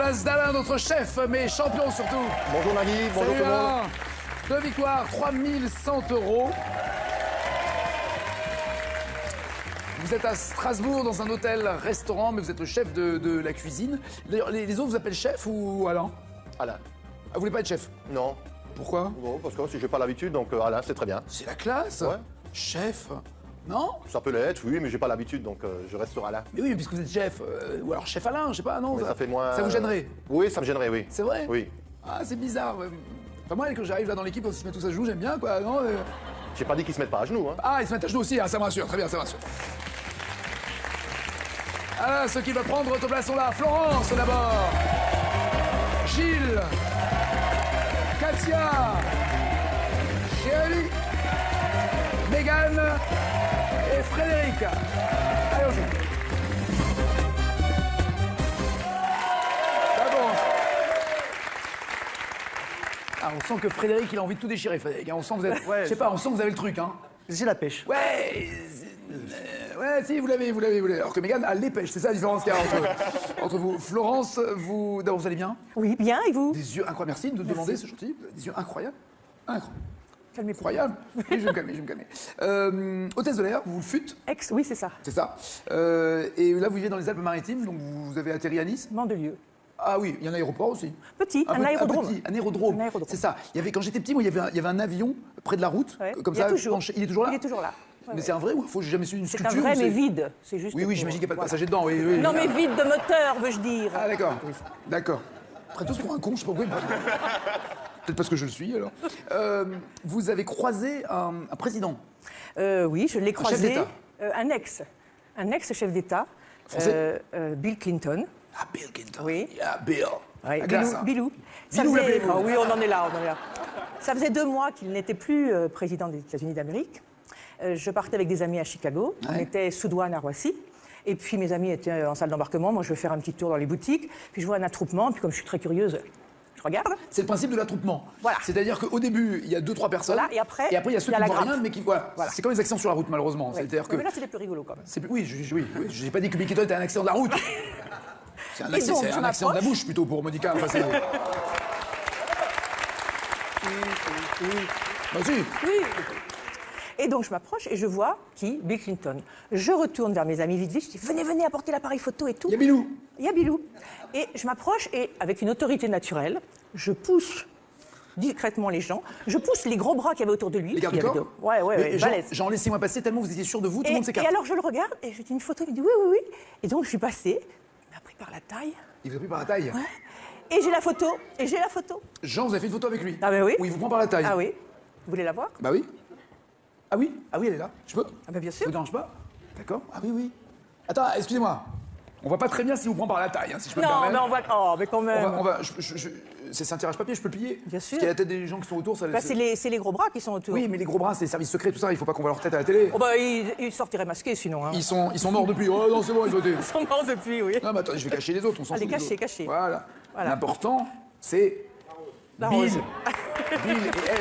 place d'Alain, notre chef, mais champion surtout. Bonjour Nagui, bonjour Salut tout le monde. Alain. 2 victoires, 3100 €. Vous êtes à Strasbourg dans un hôtel-restaurant, mais vous êtes le chef de la cuisine. D'ailleurs, les autres vous appellent chef ou Alain? Alain. Ah, vous voulez pas être chef? Non. Pourquoi? Non, parce que si j'ai pas l'habitude, donc Alain, c'est très bien. C'est la classe. Ouais. Chef. Non? Ça peut l'être, oui, mais j'ai pas l'habitude, donc je reste sur Alain. Mais oui, mais puisque vous êtes chef, ou alors chef Alain, je sais pas, non? Mais ça fait moins... Ça vous gênerait? Oui, ça me gênerait, oui. C'est vrai? Oui. Ah, c'est bizarre. Ouais. Enfin, moi, quand j'arrive là dans l'équipe, on se met tous à genoux, j'aime bien, quoi, non? J'ai pas dit qu'ils se mettent pas à genoux, hein. Ah, ils se mettent à genoux aussi, ah, ça me rassure, très bien, ça me rassure. Ah, ceux qui veulent prendre votre place sont là. Florence, d'abord. Gilles. Katia. Chérie. Mégane. Et Frédéric. Allez, on joue. Ça avance. Ah, on sent que Frédéric, il a envie de tout déchirer, Frédéric. On sent que vous êtes... Ouais. Je sais pas, on sent que vous avez le truc, hein. J'ai la pêche. Ouais, ouais, si, vous l'avez. Alors que Mégane a les pêches, c'est ça la différence qu'il y a entre vous. Florence, vous. D'abord, vous allez bien? Oui, bien, et vous? Des yeux incroyables. Merci de nous demander, c'est gentil. Des yeux incroyables. Calmez-vous. Incroyable. Oui, je vais me calmer. Hôtesse de l'air, vous le fûtes, Oui, c'est ça. c'est ça. Et là, vous vivez dans les Alpes-Maritimes, donc vous avez atterri à Nice. Mandelieu. Ah oui, il y a un aéroport aussi. Petit, un Un aérodrome. un aérodrome. Un aérodrome. C'est ça. Quand j'étais petit, moi, il y avait un avion près de la route, Ouais. comme Il y a ça. toujours. penché. Il est toujours là. Il est toujours là. Ouais, Mais ouais. c'est un vrai ou faux? J'ai jamais su une C'est sculpture. un vrai, ou mais vide. C'est juste. Oui, pour- j'imagine qu'il n'y a pas de voilà. passager dedans. Oui, oui. Non, mais vide de moteur, veux-je dire. Ah, d'accord. D'accord. Après tous pour un con, je sais pas pourquoi. Peut-être parce que je le suis, alors. Vous avez croisé un président. Oui, je l'ai chef croisé. d'État. Un ex-chef d'État. Français Bill Clinton. Ah, Bill Clinton. Oui. Ah, Bill. Oui, La classe, hein. Bilou. Ça Bilou, faisait... l'appelez-vous. Ah oui, on en est là, Ça faisait 2 mois qu'il n'était plus président des États-Unis d'Amérique. Je partais avec des amis à Chicago. On Ouais. était sous douane à Roissy. Et puis mes amis étaient en salle d'embarquement. Moi, je vais faire un petit tour dans les boutiques. Puis je vois un attroupement. Puis comme je suis très curieuse, je regarde. C'est le principe de l'attroupement. Voilà. C'est-à-dire qu'au début, il y a 2-3 personnes. Voilà, et après, il y a ceux il y a qui la ne voient grappe. rien, mais qui voient. Voilà. C'est comme les accidents sur la route, malheureusement. Oui. C'est-à-dire que. Mais là, c'était plus rigolo quand même. Oui, je n'ai pas dit que Bill Clinton était un accident de la route. C'est un, Et donc, c'est je un accident de la m'approche. bouche, plutôt, pour Monica. Enfin, c'est... Bah, si. Oui. Et donc je m'approche et je vois qui? Bill Clinton. Je retourne vers mes amis vite, je dis venez, apportez l'appareil photo et tout. Il y a Bilou. Il y a Bilou. Et je m'approche et avec une autorité naturelle, je pousse discrètement les gens, je pousse les gros bras qu'il y avait autour de lui. Les gardes Il y du avait corps. deux- Ouais, Jean, balèze. Jean, laissez-moi passer tellement vous étiez sûr de vous, tout le monde Et s'écarte. alors je le regarde et je dis une photo, il me dit oui. Et donc je suis passée, il m'a pris par la taille. Il vous a pris par la taille. Et j'ai la photo, Jean, vous avez fait une photo avec lui. Ah ben oui. Où il vous prend par la taille. Ah oui. Vous voulez la voir? Bah oui. Ah oui, elle est là. Je peux? Ah ben bien Ça sûr. vous dérange pas? D'accord. Ah oui. Attends, excusez-moi. On voit pas très bien si vous prend par la taille, hein, si je peux me Non, permettre. mais on va... Oh, mais quand même. C'est un tirage papier, je peux le plier? Bien sûr. Parce qu'il y a la tête des gens qui sont autour, ça... Bah, c'est les gros bras qui sont autour. Oui, mais les gros bras, c'est les services secrets, tout ça, il faut pas qu'on voit leur tête à la télé. Oh bah, ils sortiraient masqués sinon. Hein. Ils sont morts depuis. Oh non, c'est bon, ils ont été... Ils sont morts depuis, oui. Non, mais attendez, je vais cacher les autres, on s'en Allez, fout des cachez, autres. cachez. Voilà. Voilà. L'important, c'est La Bill. rose. Bill et elle.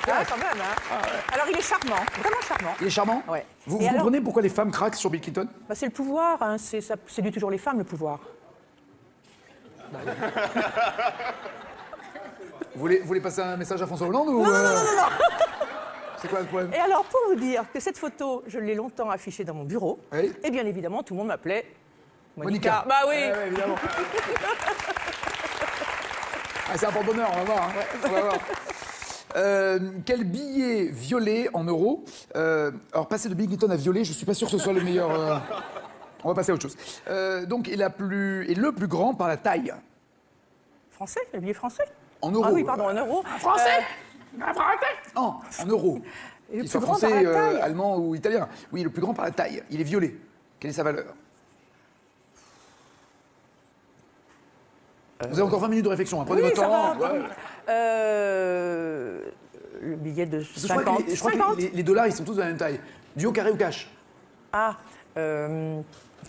Ah, quand même, hein. Alors, il est charmant, vraiment charmant. Il est charmant? Ouais. Vous Et alors- comprenez pourquoi les femmes craquent sur Bill Clinton? Bah, c'est le pouvoir, hein. Ça séduit toujours les femmes, le pouvoir. Vous voulez passer un message à François Hollande ou... Non. C'est quoi le problème? Et alors, pour vous dire que cette photo, je l'ai longtemps affichée dans mon bureau, Oui. et bien évidemment, tout le monde m'appelait Monica. Bah oui. Ouais, évidemment. Ah, c'est un porte-bonheur, on va voir. Hein. On va voir. Quel billet violet en euros alors, passer de Bill Clinton à violet, je suis pas sûr que ce soit le meilleur... On va passer à autre chose. Donc, est le plus grand par la taille. Français, le billet français. En euros. Ah oui, pardon, en euros. Français En euros. Et le Qu'il soit plus grand par français, la taille. allemand ou italien. Oui, le plus grand par la taille. Il est violet. Quelle est sa valeur? Vous avez encore 20 minutes de réflexion. Hein. Prenez Oui, votre ça temps. va. Ouais. Le billet de Parce que je crois 50. que, les dollars, ils sont tous de la même taille. Duo, carré ou cash? Ah,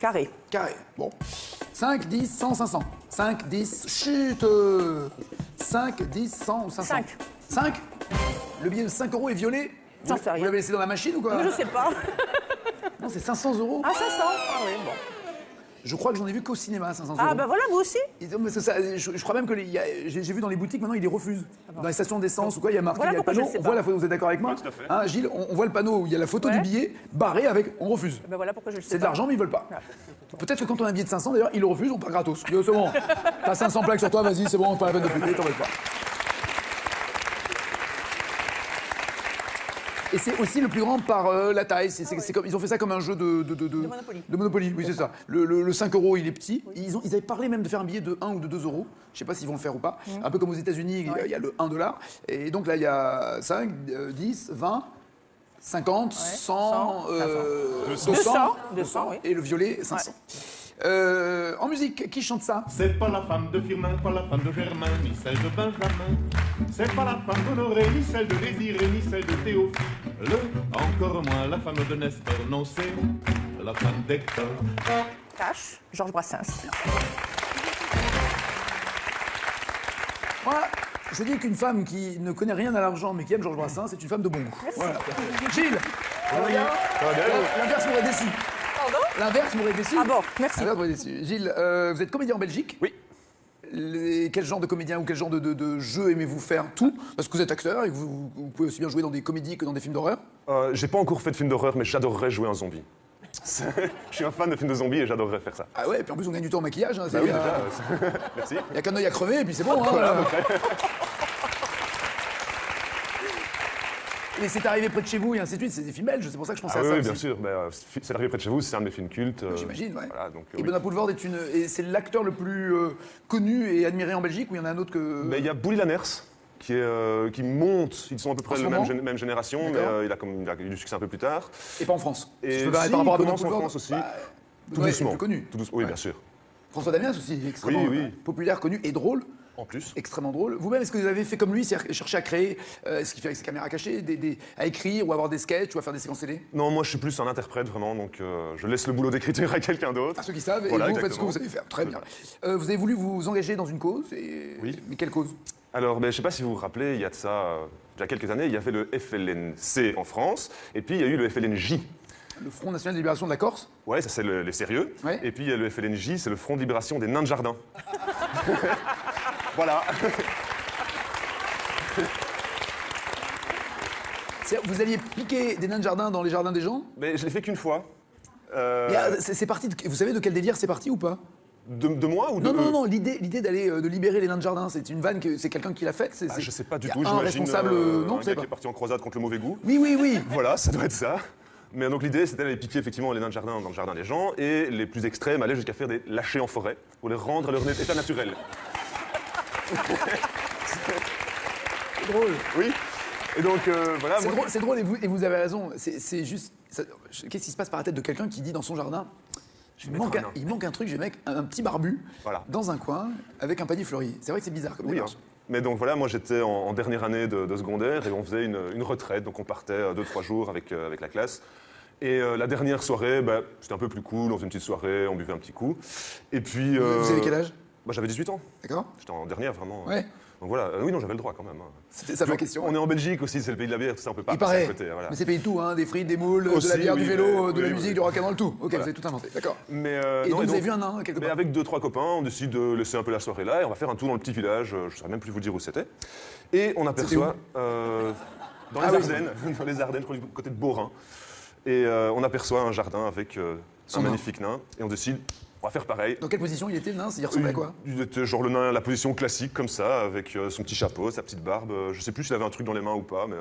carré. Carré. Bon. 5, 10, 100, 500. 5, 10, chut 5, 10, 100 ou 500? 5. 5? Le billet de 5 euros est violet? J'en sais rien. Vous l'avez laissé dans la machine ou quoi? Je sais pas. Non, c'est 500 euros. Ah, 500. Ah oui, bon. Je crois que j'en ai vu qu'au cinéma, 500 euros. Ah, bah voilà, vous aussi. Parce que je crois même que j'ai vu dans les boutiques, maintenant, ils les refusent. Dans les stations d'essence ou quoi, il y a marqué, Voilà il y a le pourquoi je panneau. le sais On voit pas. la photo, vous êtes d'accord avec moi? Oui, tout à fait. Hein, Gilles, on voit le panneau où il y a la photo Ouais. du billet, barré avec « on refuse ». Ben voilà pourquoi je le sais C'est de pas. l'argent, mais ils veulent pas. Voilà. Peut-être que quand on a un billet de 500, d'ailleurs, ils le refusent, on part gratos. C'est bon, t'as 500 plaques sur toi, vas-y, c'est bon, pas la peine de payer, t'en veux pas. Et c'est aussi le plus grand par la taille. C'est comme, ils ont fait ça comme un jeu de Monopoly. De Monopoly, oui, c'est ça. Le 5 euros, il est petit. Ils avaient parlé même de faire un billet de 1 ou de 2 euros. Je sais pas s'ils vont le faire ou pas. Un peu comme aux États-Unis, il y a le 1 $. Et donc là, il y a 5, 10, 20, 50, 100, 200, oui. et le violet, 500. En musique, qui chante ça? C'est pas la femme de Firmin, pas la femme de Germain, ni celle de Benjamin. C'est pas la femme d'Honoré, ni celle de Désiré, ni celle de Théophile. Encore moins la femme de Nestor, non, c'est la femme d'Hector. Cash, Georges Brassens. Moi, je dis qu'une femme qui ne connaît rien à l'argent, mais qui aime Georges Brassens, c'est une femme de bon goût. Voilà. Gilles, l'inverse m'aurait déçu. Pardon? L'inverse m'aurait déçu. Ah bon, merci. L'inverse m'aurait déçu. Gilles, vous êtes comédien en Belgique? Oui. Quel genre de comédien ou quel genre de jeu aimez-vous faire? Tout? Parce que vous êtes acteur et que vous pouvez aussi bien jouer dans des comédies que dans des films d'horreur. J'ai pas encore fait de film d'horreur, mais j'adorerais jouer un zombie. Je suis un fan de films de zombies et j'adorerais faire ça. Ah ouais, et puis en plus on gagne du temps en maquillage. Hein, Bah oui, déjà, merci. Il n'y a qu'un œil à crever et puis c'est bon. Hein, Et c'est arrivé près de chez vous et ainsi de suite, c'est des films belges, c'est pour ça que je pensais Ah à ça oui, aussi. bien sûr. C'est arrivé près de chez vous, c'est un de mes films cultes. J'imagine, ouais. Voilà, donc, Et oui. Benoît Poelvoorde et c'est l'acteur le plus connu et admiré en Belgique ou il y en a un autre que... Mais il y a Bouli Lanners qui monte, ils sont à peu près En de ce la moment même génération, mais D'accord. il a eu du succès un peu plus tard. Et pas en France. Et Je peux parler si, par rapport à il Benoît commence en Poelvoorde. France aussi. Tout Benoît est doucement. plus connu. Tout doucement, oui, Ouais. bien sûr. François Damiens aussi, extrêmement Oui. populaire, connu et drôle. En plus. Extrêmement drôle. Vous-même, est-ce que vous avez fait comme lui, c'est-à-dire chercher à créer, ce qu'il fait avec ses caméras cachées, à écrire ou à avoir des sketchs ou à faire des séquences télé? Non, moi je suis plus un interprète vraiment, donc je laisse le boulot d'écriture à quelqu'un d'autre. À ceux qui savent, Voilà, et vous faites ce que exactement. vous savez faire. Très C'est bien. ça. Vous avez voulu vous engager dans une cause et... Oui. Mais quelle cause? Alors, je ne sais pas si vous vous rappelez, il y a de ça, déjà quelques années, il y avait le FLNC en France, et puis il y a eu le FLNJ. Le Front National de Libération de la Corse? Ouais, ça c'est les sérieux. Ouais. Et puis il y a le FLNJ, c'est le Front de Libération des Nains de Jardin. Voilà. Vous alliez piquer des nains de jardin dans les jardins des gens? Mais je l'ai fait qu'une fois. Mais, c'est parti vous savez de quel délire c'est parti ou pas? De moi ou de Non, l'idée d'aller de libérer les nains de jardin, c'est une vanne, c'est quelqu'un qui l'a faite? Ah, je sais pas du il y a tout, un j'imagine responsable, non, un c'est gars pas. qui est parti en croisade contre le mauvais goût. Oui. Voilà, ça doit être ça. Mais donc l'idée, c'était d'aller piquer effectivement les nains de jardin dans le jardin des gens, et les plus extrêmes allaient jusqu'à faire des lâchers en forêt, pour les rendre à leur état naturel. C'est drôle. Oui. Et donc voilà. C'est drôle et vous avez raison. C'est juste. Qu'est-ce qui se passe par la tête de quelqu'un qui dit dans son jardin il manque un truc, j'ai un petit barbu Voilà. dans un coin avec un panier fleuri. C'est vrai que c'est bizarre comme Oui, démarche. Mais donc voilà, moi j'étais en dernière année de secondaire et on faisait une retraite, donc on partait 2-3 jours avec la classe. Et la dernière soirée, c'était un peu plus cool, on faisait une petite soirée, on buvait un petit coup. Et puis... Vous avez quel âge? J'avais 18 ans, D'accord. j'étais en dernière vraiment. Ouais. Donc voilà, oui non j'avais le droit quand même. C'était ça ma question. On est en Belgique aussi, c'est le pays de la bière, tout ça on peut pas Il passer paraît. à côté. Voilà. Mais c'est pays de tout, hein, des frites, des moules, de Aussi, la bière, oui, du vélo, mais- de la oui, musique, oui. du rock'n'roll, tout. Ok, Voilà. vous avez tout inventé, d'accord. Mais, Et donc vous avez vu un nain quelque Mais part? avec 2-3 copains, on décide de laisser un peu la soirée là et on va faire un tour dans le petit village, je ne saurais même plus vous dire où c'était. Et on aperçoit dans les Ah oui. Ardennes, dans les Ardennes, je crois du côté de Beaurain. Et on aperçoit un jardin avec Son un nain. magnifique nain et on décide, on va faire pareil. Dans quelle position il était le nain? Il ressemblait à quoi? Il était genre le nain, la position classique comme ça, avec son petit chapeau, sa petite barbe. Je sais plus s'il avait un truc dans les mains ou pas, mais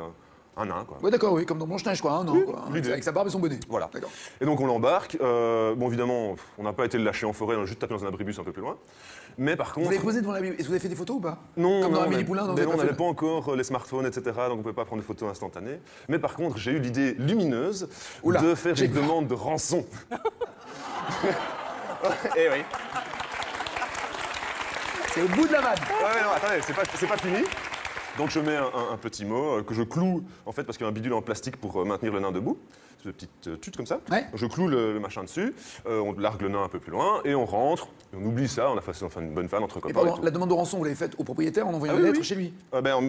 un nain quoi. Ouais, d'accord, oui, comme dans Blanche-Neige, quoi, un an, quoi. l'idée. Avec sa barbe et son bonnet. Voilà. D'accord. Et donc on l'embarque. Bon évidemment, on n'a pas été le lâcher en forêt, on a juste tapé dans un abribus un peu plus loin. Mais par contre... Vous avez posé devant la Bible. Est-ce que vous avez fait des photos ou pas? Non, Comme dans non, Amélie mais- Poulain, donc mais vous non, avez on pas n'avait fait- pas encore les smartphones, etc. Donc on ne pouvait pas prendre des photos instantanées. Mais par contre, j'ai eu l'idée lumineuse Oula, de faire j'ai une peur. demande de rançon. Eh oui. C'est au bout de la vanne. Ouais, non, attendez, c'est pas fini. Donc je mets un petit mot que je cloue, en fait, parce qu'il y a un bidule en plastique pour maintenir le nain debout. C'est une petite tute comme ça. Ouais. Je cloue le machin dessus, on largue le nain un peu plus loin, et on rentre, et on oublie ça, on a fait une bonne vanne entre Et copains. pardon, et tout. la demande de rançon, vous l'avez faite au propriétaire en envoyant Ah une oui, lettre oui. chez lui?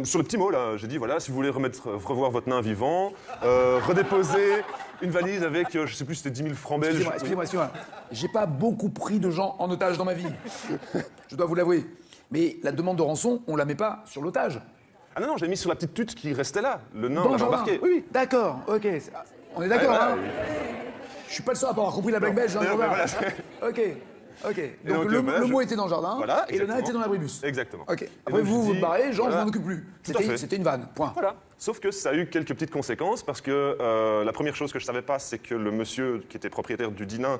Sur le petit mot, là, j'ai dit, voilà, si vous voulez revoir votre nain vivant, redéposer une valise avec, je sais plus, c'était 10 000 francs belges. Excusez-moi. J'ai pas beaucoup pris de gens en otage dans ma vie. Je dois vous l'avouer. Mais la demande de rançon, on la met pas sur l'otage. Ah non, je l'ai mis sur la petite tute qui restait là. Le nain, Dans on le l'a jardin. embarqué. Oui, d'accord, ok. On est d'accord, voilà, hein? Je suis pas le seul à pas avoir compris la blague belge. Hein, mais voilà. voilà, Ok. Donc, donc, le voilà, mot était dans le jardin Voilà, et le nain exactement. était dans l'abribus. Exactement. Ok. Et Après, donc, vous je vous dis, barrez, genre, voilà. je m'en occupe plus. Tout à fait. C'était une vanne, point. Voilà. Sauf que ça a eu quelques petites conséquences parce que la première chose que je savais pas, c'est que le monsieur qui était propriétaire du dit nain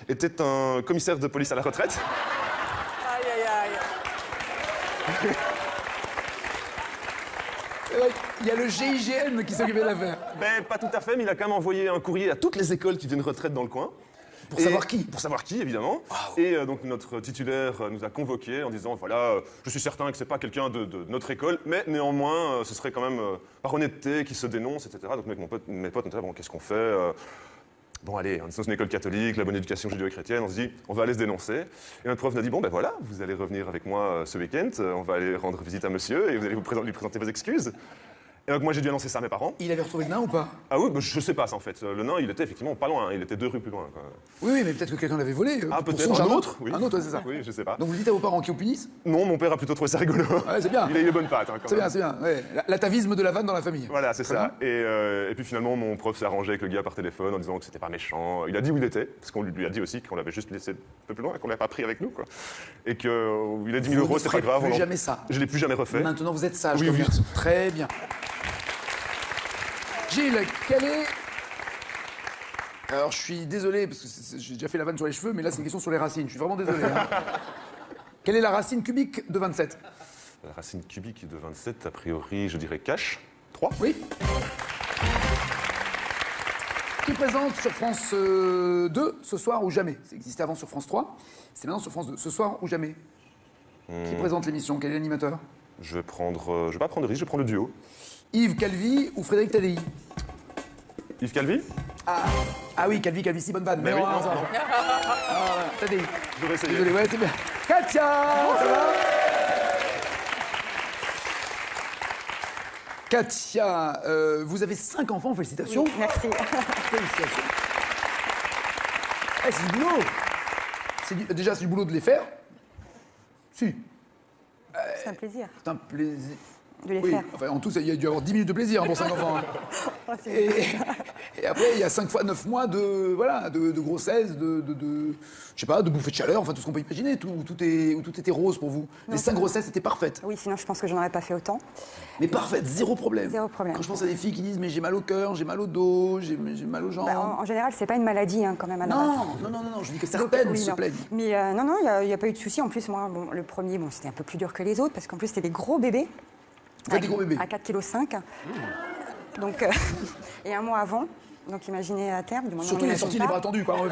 était un commissaire de police à la retraite. Aïe, aïe, aïe. Il y a le GIGN qui s'occupait de l'affaire. Ben, pas tout à fait, mais il a quand même envoyé un courrier à toutes les écoles qui faisaient une retraite dans le coin. Pour savoir qui. Pour savoir qui, évidemment. Et donc notre titulaire nous a convoqués en disant, voilà, je suis certain que c'est pas quelqu'un de notre école, mais néanmoins, ce serait quand même par honnêteté qui se dénonce, etc. Donc mes potes, on était là, bon, qu'est-ce qu'on fait Bon, allez, on est dans une école catholique, la bonne éducation judéo-chrétienne, on se dit, on va aller se dénoncer. Et notre prof nous a dit, bon, ben voilà, vous allez revenir avec moi ce week-end, on va aller rendre visite à monsieur et vous allez lui présenter vos excuses. Et donc moi j'ai dû annoncer ça à mes parents. Il avait retrouvé le nain ou pas? Ah oui, bah, je sais pas ça en fait. Le nain il était effectivement pas loin, hein. Il était 2 rues plus loin. Quoi. Oui, mais peut-être que quelqu'un l'avait volé. Ah pour peut-être son un jardin. autre, oui. Un autre, ouais, c'est ça. Oui, je sais pas. Donc vous le dites à vos parents qui vous punissent? Non, mon père a plutôt trouvé ça rigolo. Ouais, c'est bien. Il a eu les bonnes pattes. Hein, quand C'est même. bien, c'est bien. Ouais. L'atavisme de la vanne dans la famille. Voilà, c'est ça. Et puis finalement, mon prof s'est arrangé avec le gars par téléphone en disant que c'était pas méchant. Il a dit où il était, parce qu'on lui a dit aussi qu'on l'avait juste laissé un peu plus loin, qu'on l'avait pas pris avec nous, quoi. Et qu'il a 10 000 Vous euros, ne c'était pas ferez grave. plus jamais ça. Je l'ai plus jamais refait. Maintenant, vous êtes sage Oui, comme oui. garçon. Très bien. Gilles, quel est... Alors, je suis désolé, parce que j'ai déjà fait la vanne sur les cheveux, mais là, c'est une question sur les racines. Je suis vraiment désolé. Hein. Quelle est la racine cubique de 27? La racine cubique de 27, a priori, je dirais cash. 3. Oui. Qui présente sur France 2 ce soir ou jamais? Ça existait avant sur France 3. C'est maintenant sur France 2. Ce soir ou jamais? Qui présente l'émission? Quel est l'animateur? Je vais pas prendre de risque, je vais prendre le duo. Yves Calvi ou Frédéric Tadei? Yves Calvi. Ah oui, Calvi, si bonne vanne. Mais oui, non, ça va. non. Voilà, Tadei. Je vais essayer. Désolé, ouais, c'est bien. Katia, ça va? Katia, vous avez 5 enfants, félicitations. Merci. Félicitations. Eh, c'est du boulot. Déjà, c'est du boulot de les faire. Si, C'est un plaisir c'est un plaisir. de les Oui, faire. enfin, en tout, il y a dû avoir 10 minutes de plaisir hein, pour 5 enfants. hein. Oh, c'est- Et après, il y a 5 fois 9 mois de grossesse, je sais pas, de bouffée de chaleur, enfin tout ce qu'on peut imaginer. Tout était rose pour vous. Les 5 grossesses étaient parfaites. Oui, sinon je pense que j'en aurais pas fait autant. Mais parfaites, zéro problème. Zéro problème. Quand je pense à des filles qui disent mais j'ai mal au cœur, j'ai mal au dos, j'ai mal aux jambes. Bah, en général, c'est pas une maladie hein, quand même à la base. Non, je dis que Donc, certaines oui, se non. plaignent. Mais non, il n'y a pas eu de souci. En plus, moi, bon, le premier, bon, c'était un peu plus dur que les autres parce qu'en plus, c'était des gros bébés. Vous faites des gros bébés. À 4,5 kg. Donc, et un mois avant. Donc, imaginez à terme. Du moment où Surtout on les imagine sorties pas. les bras tendus, quoi. Ouais,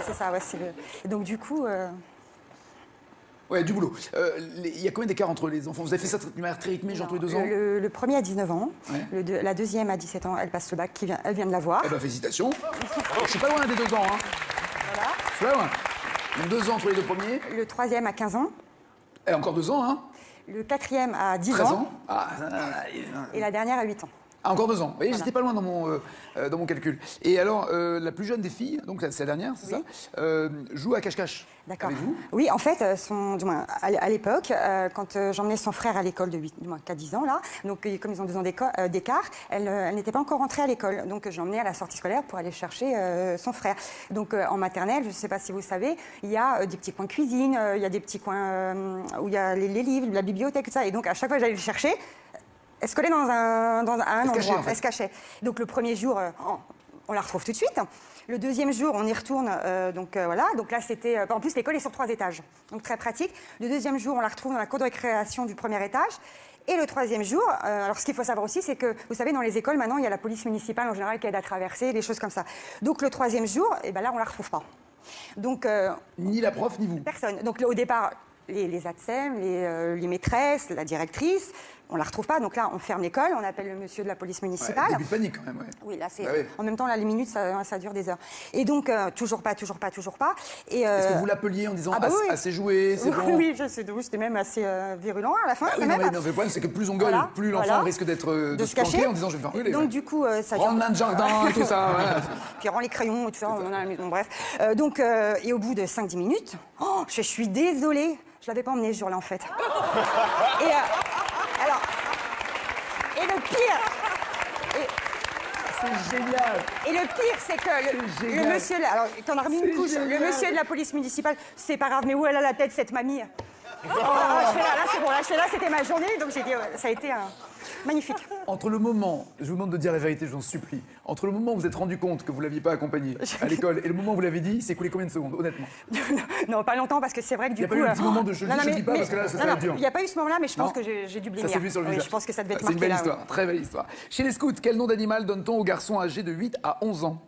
c'est ça, ouais. Et donc, du coup, Ouais, du boulot. Il y a combien d'écart entre les enfants? Vous avez fait ça de manière très rythmée, genre tous les 2 ans? le premier a 19 ans. Ouais. La deuxième a 17 ans. Elle passe le bac. Elle vient de l'avoir. Eh ben, félicitations. Je suis pas loin des 2 ans, hein. Voilà. Je suis pas loin. Donc 2 ans entre les 2 premiers. Le troisième a 15 ans. Et encore 2 ans, hein. Le quatrième a 10 13 ans. ans. Et la dernière a 8 ans. Ah, encore 2 ans. Vous voyez, j'étais pas loin dans mon calcul. Et alors, la plus jeune des filles, donc c'est la dernière, c'est Oui. ça, joue à cache-cache. D'accord. Avec vous? Oui, en fait, du moins, à l'époque, quand j'emmenais son frère à l'école de 4-10 ans, là, donc comme ils ont 2 ans d'écart, elle n'était pas encore rentrée à l'école. Donc j'emmenais à la sortie scolaire pour aller chercher son frère. Donc en maternelle, je ne sais pas si vous savez, il y a des petits coins cuisine, il y a des petits coins où il y a les livres, la bibliothèque, tout ça. Et donc à chaque fois que j'allais le chercher, elle se collait à un endroit. cachait, en fait. Elle se cachait. Donc le premier jour, on la retrouve tout de suite. Le deuxième jour, on y retourne, voilà. Donc là, c'était... en plus, l'école est sur 3 étages, donc très pratique. Le deuxième jour, on la retrouve dans la cour de récréation du premier étage. Et le troisième jour, alors ce qu'il faut savoir aussi, c'est que, vous savez, dans les écoles, maintenant, il y a la police municipale, en général, qui aide à traverser, des choses comme ça. Donc le troisième jour, eh ben là, on la retrouve pas. Donc... Ni la prof, ni vous. personne. Donc au départ, les ATSEM, les maîtresses, la directrice, on la retrouve pas. Donc là, on ferme l'école, on appelle le monsieur de la police municipale. Début de panique quand même, ouais. Oui, là, c'est. Bah oui. En même temps, là, les minutes, ça dure des heures. Et donc, toujours pas. Et, Est-ce que vous l'appeliez en disant ah bah oui. assez joué, c'est bon? Oui, j'étais même assez virulent à la fin. Ah oui, quand non, même. mais le problème, c'est que plus on gueule, Voilà, plus l'enfant voilà. risque d'être De se se cacher. planquer en disant je vais me faire brûler. Donc, ouais. du coup, ça dure. Rendre nain de jardin et tout ça. Ouais. Puis rend les crayons et tout ça, on en a à la maison, bref. Et au bout de 5-10 minutes, je suis désolée, je l'avais pas emmené ce jour-là en fait. Et le pire, C'est génial. et le pire, c'est que C'est le génial. monsieur, alors t'en as remis une C'est couche, génial. le monsieur de la police municipale, c'est pas grave, mais où elle a la tête cette mamie? Je fais là, c'est bon, là, je fais là, c'était ma journée, donc j'ai dit, ça a été magnifique. Entre le moment, je vous demande de dire la vérité, je vous en supplie. Entre le moment où vous êtes rendu compte que vous l'aviez pas accompagné à l'école et le moment où vous l'avez dit, c'est écoulé combien de secondes, honnêtement? Non, pas longtemps, parce que c'est vrai que Il y du a coup... pas eu un petit moment de je non, le dis, je mais- le dis pas, mais- parce que là, ça non, va non, être dur. il n'y a pas eu ce moment-là, mais je pense Non. que j'ai dû Ça blêmir. s'est vu sur le Oui, visage. je pense que ça devait être C'est une marqué belle là. histoire, très belle histoire. Chez les scouts, quel nom d'animal donne-t-on aux garçons âgés de 8 à 11 ans?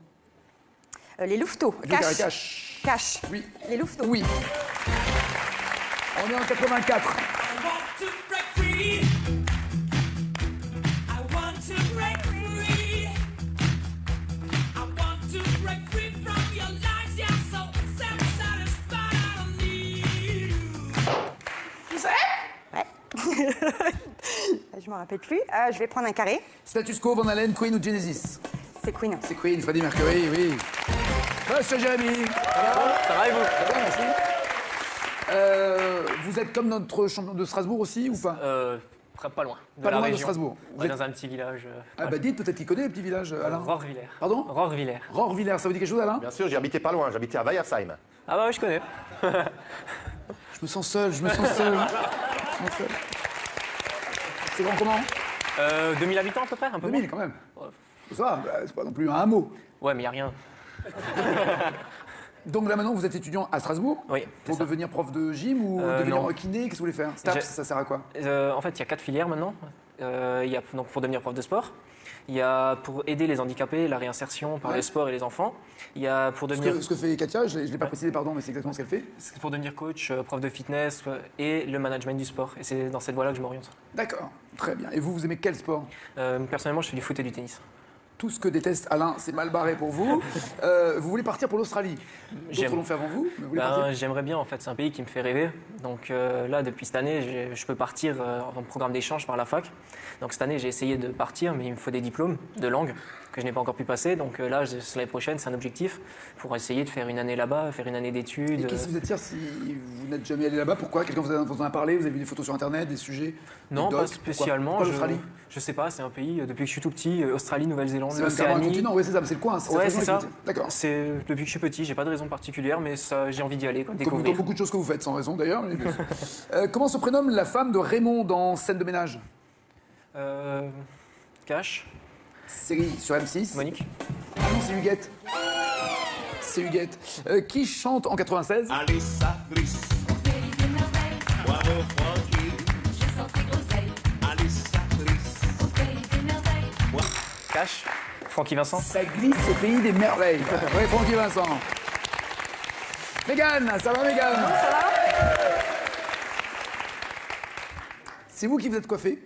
Les louveteaux. Joker et Cache. Cache. Cache. Oui. Les louveteaux. Oui. On est en 84. I want to break free. I want to break free. I want to break free from your lies. You're so self-satisfied. I don't need you. Je m'en rappelle plus. Je vais prendre un carré. Status quo, Van Halen, Queen ou Genesis? C'est Queen. C'est Queen, Freddie Mercury, oui. Monsieur Jérémy. Ça va et vous? Ça va, merci. Vous êtes comme notre champion de Strasbourg aussi ou pas? Pas loin. De Pas la loin de région. Strasbourg. Vous Ouais, êtes- dans un petit village. Ah bah dites, peut-être qu'il connaît le petit village, Alain. Rohrvillers. Pardon? Rohrvillers. Rohrvillers, ça vous dit quelque chose, Alain? Bien sûr, j'y habitais pas loin, j'habitais à Weiersheim. Ah bah oui, je connais. Je me sens seul, je me sens seul. C'est grand comment? 2000 habitants à peu près, un peu 2000 moins. quand même. Ça va, bah, c'est pas non plus un hameau. Ouais, mais il n'y a rien. Donc là maintenant, vous êtes étudiant à Strasbourg Oui, pour c'est ça. devenir prof de gym ou devenir non. kiné? Qu'est-ce que vous voulez faire? STAPS, J'ai- ça sert à quoi? En fait, il y a 4 filières maintenant. Il y a donc pour devenir prof de sport. Il y a pour aider les handicapés, la réinsertion par Ouais. le sport et les enfants. Il y a pour devenir, Ce que fait Katia, je ne l'ai pas précisé, pardon, mais c'est exactement ce qu'elle fait. c'est pour devenir coach, prof de fitness et le management du sport. Et c'est dans cette voie-là que je m'oriente. D'accord, très bien. Et vous, vous aimez quel sport? Personnellement, je fais du foot et du tennis. Tout ce que déteste Alain, c'est mal barré pour vous. Vous voulez partir pour l'Australie? D'autres J'aime. l'ont fait avant vous, mais vous voulez partir? J'aimerais bien, en fait, c'est un pays qui me fait rêver. Donc là, depuis cette année, je peux partir en programme d'échange par la fac. Donc cette année, j'ai essayé de partir, mais il me faut des diplômes de langue que je n'ai pas encore pu passer. Donc là, l'année prochaine, c'est un objectif pour essayer de faire une année là-bas, faire une année d'études. Et qu'est-ce qui vous attire si vous n'êtes jamais allé là-bas? Pourquoi? Quelqu'un vous en a parlé? Vous avez vu des photos sur Internet, des sujets? Non, des pas docs? spécialement. Pourquoi l'Australie? Je sais pas, c'est un pays, depuis que je suis tout petit, Australie, Nouvelle-Zélande, C'est même carrément un l'Océanie. continent, oui, c'est ça, c'est le coin. C'est Ouais, cette c'est région, ça. écoutez. D'accord. C'est depuis que je suis petit, j'ai pas de raison particulière, mais ça, j'ai envie d'y aller, quoi, Comme découvrir. beaucoup de choses que vous faites, sans raison d'ailleurs. mais- comment se prénomme la femme de Raymond dans Scène de ménage? Cash, Série sur M6. Monique. Ah non, c'est Huguette. C'est Huguette. Qui chante en 96? Alissa Gris, Bravo Francky, Alissa Gris, Cash, Francky Vincent. Ça glisse au pays des merveilles. Oui, Francky Vincent. Mégane, ça va Mégane? Ça va? C'est vous qui vous êtes coiffé?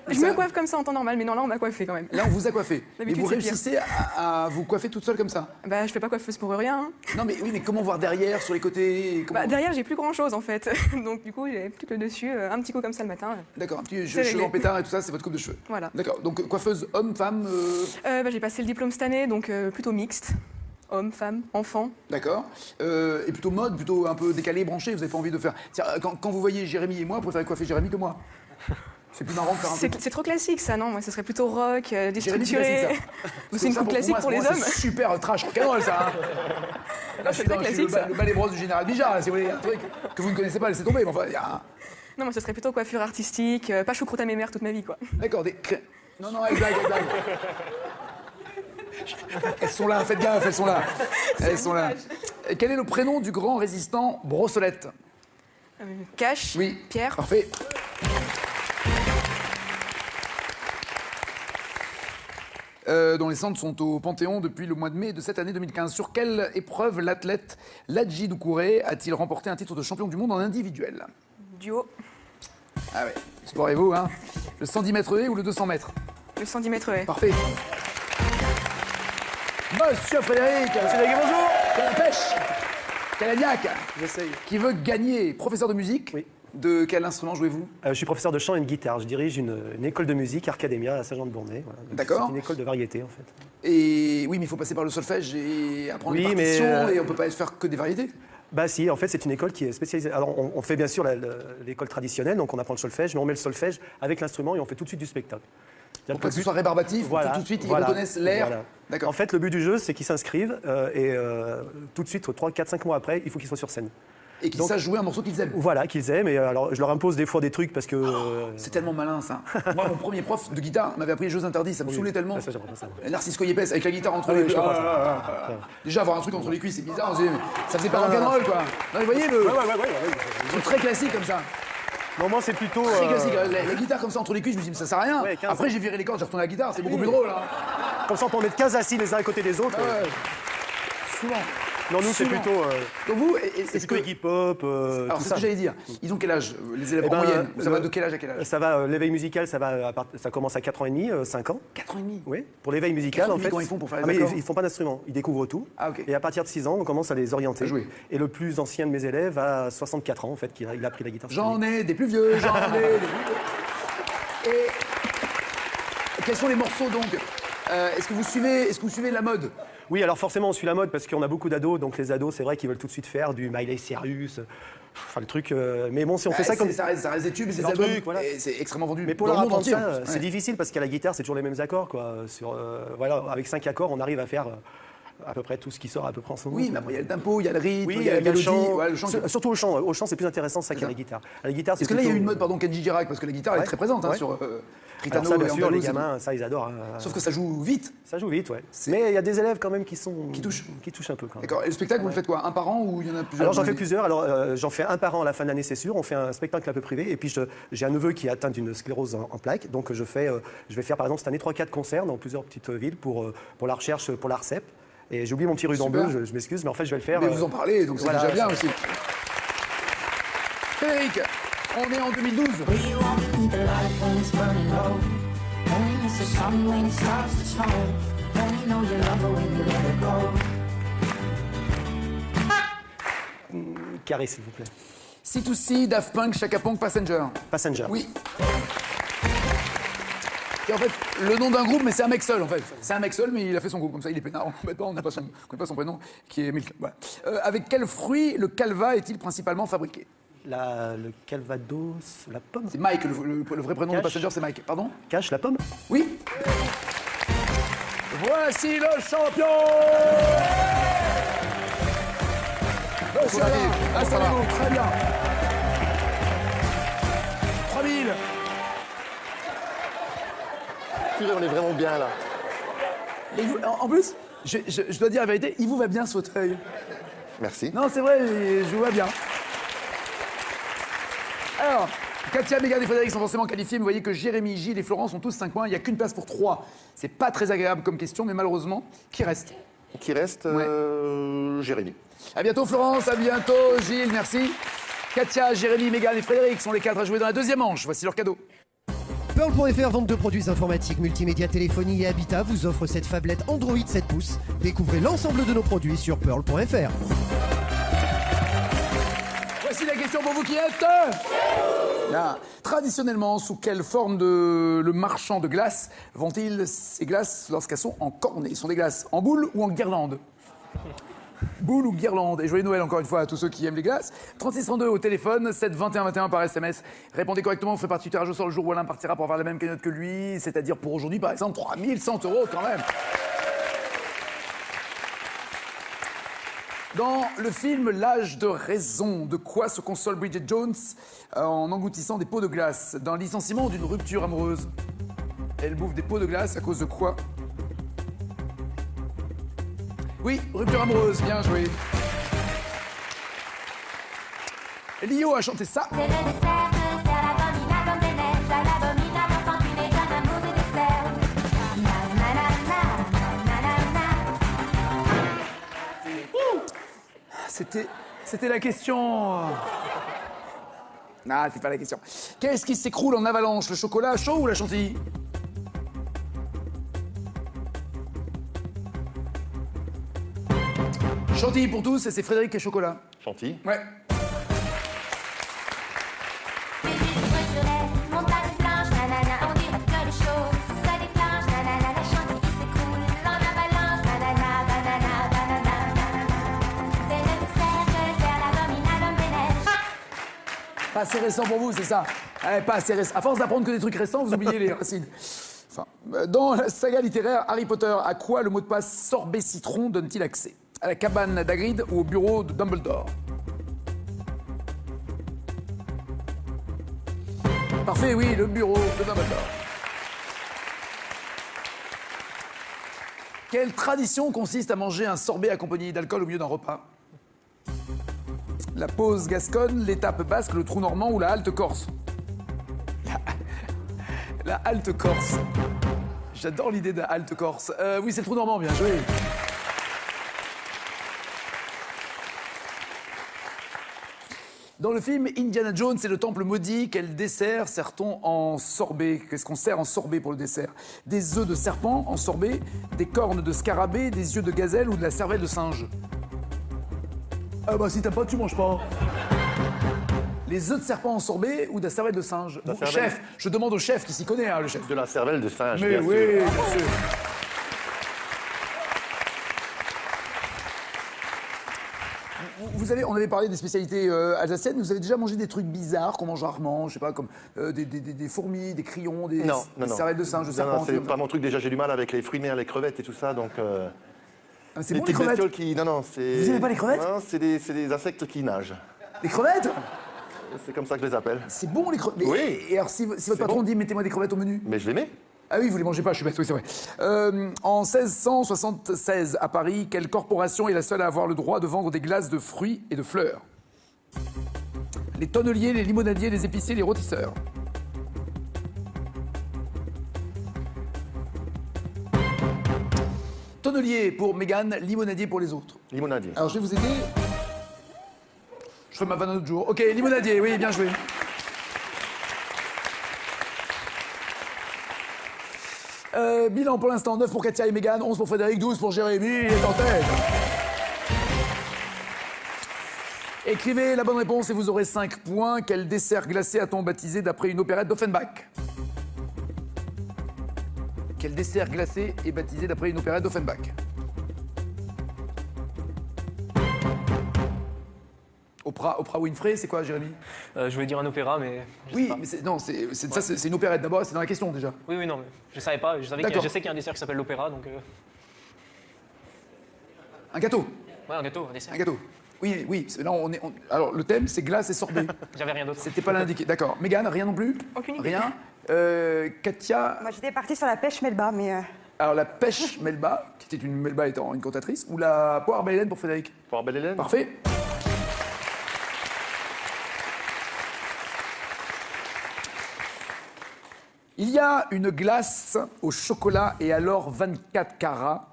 Je me coiffe comme ça en temps normal, mais non, là, on m'a coiffé quand même. Là, on vous a coiffé. Et D'habitude, vous c'est pire. réussissez à vous coiffer toute seule comme ça? Bah, je fais pas coiffeuse pour rien. Hein. Non, mais oui, mais comment voir derrière, sur les côtés? Comment- Bah, derrière, j'ai plus grand chose en fait. Donc, du coup, j'ai plus que le dessus, un petit coup comme ça le matin. D'accord, un petit C'est cheveux réglé. en pétard et tout ça, c'est votre coupe de cheveux. Voilà. D'accord, donc coiffeuse homme, femme, Bah, j'ai passé le diplôme cette année, donc plutôt mixte. Hommes, femmes, enfants. d'accord. Et plutôt mode, plutôt un peu décalé, branché, vous avez pas envie de faire... Tiens, quand vous voyez Jérémy et moi, vous préférez coiffer Jérémy que moi? C'est plus marrant de faire un peu... C'est trop classique ça, non? Moi, ce serait plutôt rock, Jérémy, déstructuré. classique, ça. C'est une Ça, coupe classique moi, pour les moi, hommes. C'est super trash rock'n'roll, ça. Hein. Là, je suis très dans classique, ça. le ballet bros du général Bijard, là, si vous voulez, un truc que vous ne connaissez pas, laissez tomber. Mais enfin, il y a un... Non, moi, ce serait plutôt coiffure artistique, pas choucroute à mes mères toute ma vie, quoi. D'accord, des... Non, non, exact. Elles sont là, faites gaffe, elles sont là. Elles sont là. Et quel est le prénom du grand résistant Brossolette? Cash, Oui. Pierre. Parfait. Dont les cendres sont au Panthéon depuis le mois de mai de cette année 2015. Sur quelle épreuve l'athlète Ladji Doucouré a-t-il remporté un titre de champion du monde en individuel? Duo. Ah ouais. Explorez-vous, hein. Le 110 mètres haies ou le 200 mètres? Le 110 mètres haies. Parfait. Monsieur Frédéric. Monsieur Daguet, bonjour. Canapèche. Calagnac. J'essaye. Qui veut gagner. Professeur de musique. Oui. De quel instrument jouez-vous? Je suis professeur de chant et de guitare. Je dirige une école de musique, Arcademia, à Saint-Jean-de-Bournay. Voilà. D'accord. C'est une école de variété, en fait. Et oui, mais il faut passer par le solfège et apprendre Oui, les mais, partitions et on peut pas faire que des variétés. Bah si, en fait, c'est une école qui est spécialisée. Alors, on fait bien sûr l'école traditionnelle, donc on apprend le solfège, mais on met le solfège avec l'instrument et on fait tout de suite du spectacle. Pour pas que ce soit rébarbatif, voilà, tout de suite ils voilà, reconnaissent l'air. voilà. D'accord. En fait, le but du jeu, c'est qu'ils s'inscrivent et tout de suite, 3, 4, 5 mois après, il faut qu'ils soient sur scène. Et qu'ils donc- sachent jouer un morceau qu'ils aiment. Voilà, qu'ils aiment. Et alors, je leur impose des fois des trucs parce que. C'est tellement malin ça. Moi, mon premier prof de guitare m'avait appris les jeux interdits, ça me saoulait tellement. Ah, ça, j'apprends pas ça. Narcisse Coyepes avec la guitare entre Ah oui, les je comprends Déjà, avoir un truc entre les cuisses, c'est bizarre. On se dit, mais ça faisait pas rock'n'roll quoi. Non, mais vous voyez, le truc très classique comme ça. Non, moi, c'est plutôt. Très classique. La guitare comme ça entre les cuisses, je me suis dit, mais ça sert à rien. Ouais, 15 Après, j'ai viré les cordes, j'ai retourné la guitare, c'est beaucoup plus drôle. Hein. Comme ça, on peut en mettre 15 assis les uns à côté des autres. Ouais. Souvent. Non, nous, c'est Souvent. plutôt. Donc vous, C'est est-ce plutôt que. hip-hop. Alors, tout c'est ce ça. que j'allais dire. Ils ont quel âge, les élèves Eh ben, en moyenne? Ça va le- de quel âge à quel âge? Ça va, l'éveil musical, ça commence à 4 ans et demi, 5 ans. 4 ans et demi. Oui, pour l'éveil musical, 4 ans et en demi, fait. comment ils font pour faire les Ah, mais accords ils font pas d'instrument, ils découvrent tout. Ah, ok. Et à partir de 6 ans, on commence à les orienter. À jouer. Et le plus ancien de mes élèves a 64 ans, en fait, il a pris la guitare. J'en ai des plus vieux, j'en ai des plus vieux. Et quels sont les morceaux donc? Est-ce que vous suivez la mode? Oui, alors forcément, on suit la mode parce qu'on a beaucoup d'ados. Donc les ados, c'est vrai qu'ils veulent tout de suite faire du Miley Cyrus, enfin le truc. Mais bon, si on fait ça comme. Ça reste des tubes, c'est leur des albums, truc, voilà. et c'est extrêmement vendu. Mais pour dans leur le monde apprendre entier, ça, en plus. c'est difficile parce qu'à la guitare, c'est toujours les mêmes accords, quoi. Voilà, avec 5 accords, on arrive à faire à peu près tout ce qui sort à peu près en ce moment. Oui, mais après, il y a le tempo, il y a le rythme, Oui, il y a la le mélodie. chant. Ouais, le chant qui- Surtout au chant. Au chant, c'est plus intéressant ça qu'à la guitare. À la guitare, c'est Parce que là, il y a eu plutôt- une mode, pardon, Kenji Girac, parce que la guitare elle est Ouais. très présente hein, Ouais. sur Alors Ritano ça, bien et sûr, les Andalouse et gamins, ça, ils adorent. hein. tout. Sauf que ça joue vite. Ça joue vite, ouais. Mais il y a des élèves quand même qui touchent un peu. Quand même. D'accord. Et le spectacle, vous le faites quoi? Un par an ou il y en a plusieurs? Alors j'en dans fais l'année plusieurs. Alors j'en fais un par an à la fin de l'année, c'est sûr. On fait un spectacle un peu privé. Et puis j'ai un neveu qui est atteint d'une sclérose en plaques. Donc je vais faire par exemple cette année 3-4 concerts dans plusieurs petites villes pour la recherche, pour l'ARCEP. Et j'ai oublié mon petit ruban Super. bleu, je m'excuse, mais en fait je vais le faire. Mais vous en parlez, donc c'est voilà, déjà bien ça- aussi. Frédéric, on est en 2012. We won't need the light when it's burning low. Only miss the sun when it starts to snow. Only know you love her when you let her go. Carré, s'il vous plaît. C2C, Daft Punk, Chaka Punk, Passenger. Passenger. Oui. Et en fait, le nom d'un groupe, mais c'est un mec seul en fait. C'est un mec seul, mais il a fait son groupe comme ça, il est peinard. On ne connaît pas son prénom, qui est Milk. Voilà. Avec quel fruit le calva est-il principalement fabriqué? Le Calvados, la pomme. C'est Mike, le vrai prénom de Cache. Passenger, c'est Mike. Pardon? Cache la pomme. Oui. Voici le champion. Monsieur Alain, installez-vous, très bien. 3000. Purée, on est vraiment bien là. Et en plus, je dois dire la vérité, il vous va bien ce fauteuil. Merci. Non, c'est vrai, je vous vois bien. Alors, Katia, Mégane et Frédéric sont forcément qualifiés, mais vous voyez que Jérémy, Gilles et Florence ont tous 5 points. Il n'y a qu'une place pour 3. C'est pas très agréable comme question, mais malheureusement, qui reste? Qui reste Jérémy. À bientôt Florence, à bientôt Gilles, merci. Katia, Jérémy, Mégane et Frédéric sont les 4 à jouer dans la deuxième manche. Voici leur cadeau. Pearl.fr, vente de produits informatiques, multimédia, téléphonie et habitat, vous offre cette phablette Android 7 pouces. Découvrez l'ensemble de nos produits sur Pearl.fr. Voici la question pour vous qui êtes. Bien. Traditionnellement, sous quelle forme le marchand de glace vend-il ces glaces lorsqu'elles sont en cornet? Sont des glaces en boule ou en guirlande? Boule ou guirlande? Et joyeux Noël encore une fois à tous ceux qui aiment les glaces. 3632 au téléphone, 7 21 21 par SMS. Répondez correctement, vous ferez partie du tirage au sort le jour où Alain partira pour avoir la même cagnotte que lui, c'est-à-dire pour aujourd'hui par exemple 3100 € quand même. Dans le film L'âge de raison, de quoi se console Bridget Jones en engloutissant des pots de glace? D'un licenciement ou d'une rupture amoureuse? Elle bouffe des pots de glace à cause de quoi? Oui, rupture amoureuse, bien joué. Lio a chanté ça. C'est le dessert, c'est l'abominable comme des neiges, à l'abominable enfant tu n'es qu'un amour de dessert. C'était la question. Ah, c'est pas la question. Qu'est-ce qui s'écroule en avalanche, le chocolat chaud ou la chantilly? Chantilly pour tous, et c'est Frédéric qui est chocolat. Chantilly. Ouais. Pas assez récent pour vous, c'est ça? Pas assez récent. À force d'apprendre que des trucs récents, vous oubliez les racines. Enfin, dans la saga littéraire Harry Potter, à quoi le mot de passe sorbet citron donne-t-il accès? À la cabane d'Hagrid ou au bureau de Dumbledore? Parfait, oui, le bureau de Dumbledore. Quelle tradition consiste à manger un sorbet accompagné d'alcool au milieu d'un repas? La pause gasconne, l'étape basque, le trou normand ou la halte corse? La halte corse. J'adore l'idée de la halte corse. Oui, c'est le trou normand, bien joué. Dans le film Indiana Jones et le temple maudit, quel dessert sert-on en sorbet? Qu'est-ce qu'on sert en sorbet pour le dessert? Des œufs de serpent en sorbet, des cornes de scarabée, des yeux de gazelle ou de la cervelle de singe? Ah bah si t'as pas, tu manges pas. Les œufs de serpent en sorbet ou de la cervelle de singe? La Bon, cervelle. chef, je demande au chef qui s'y connaît, hein, le chef. De la cervelle de singe, Mais bien oui, sûr. bien sûr. On avait parlé des spécialités alsaciennes. Vous avez déjà mangé des trucs bizarres qu'on mange rarement, je sais pas, comme des fourmis, des crayons, des cervelles de singe, de Non, serpent. non, c'est pas mon truc. Déjà, j'ai du mal avec les fruits de mer, les crevettes et tout ça, donc... Ah, c'est les bon les petites crevettes? bestioles qui... Non, non, c'est... Vous aimez pas les crevettes? Non, c'est des insectes qui nagent. Les crevettes? C'est comme ça que je les appelle. C'est bon les crevettes? Oui. Et alors si votre patron bon. dit mettez-moi des crevettes au menu? Mais je les mets. Ah oui, vous les mangez pas, je suis bête, oui, c'est vrai. En 1676, à Paris, quelle corporation est la seule à avoir le droit de vendre des glaces de fruits et de fleurs? Les tonneliers, les limonadiers, les épiciers, les rôtisseurs. Tonnelier pour Mégane, limonadier pour les autres. Limonadier. Alors je vais vous aider. Je ferai ma vanne un autre jour. Ok, limonadier, oui, bien joué. Bilan pour l'instant, 9 pour Katia et Mégane, 11 pour Frédéric, 12 pour Jérémy, il est en tête. Écrivez la bonne réponse et vous aurez 5 points. Quel dessert glacé a-t-on baptisé d'après une opérette d'Offenbach? Quel dessert glacé est baptisé d'après une opérette d'Offenbach? Oprah Winfrey, c'est quoi, Jérémy? Je voulais dire un opéra, mais je sais Oui, pas. mais c'est une opérette d'abord, c'est dans la question déjà. Oui, oui, non, mais je savais pas. Je D'accord. sais qu'il y a un dessert qui s'appelle l'opéra, donc... Un gâteau. Ouais, un gâteau, un dessert. Un gâteau. Oui, oui. Là, alors, le thème, c'est glace et sorbet. J'avais rien d'autre. C'était pas l'indiqué. D'accord. Mégane, rien non plus? Aucune idée. Rien. Katia, Moi, j'étais partie sur la pêche Melba, mais... alors la pêche Melba, qui était une Melba étant une cantatrice, ou la poire belle Hélène pour Frédéric? Poire belle Hélène. Parfait. Il y a une glace au chocolat et à l'or 24 carats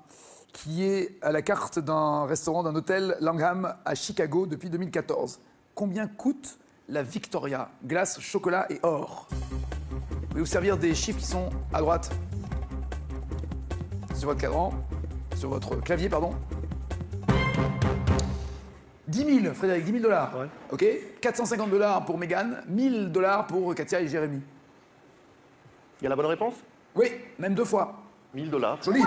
qui est à la carte d'un restaurant d'un hôtel Langham à Chicago depuis 2014. Combien coûte la Victoria? Glace, chocolat et or. Vous pouvez vous servir des chiffres qui sont à droite. Sur votre cadran, sur votre clavier, pardon. 10 000, Frédéric, 10 000 $. Ouais. OK. 450 $ pour Mégane, 1 000 $ pour Katia et Jérémy. Il y a la bonne réponse? Oui, même 2 fois. 1 000 $. Joli.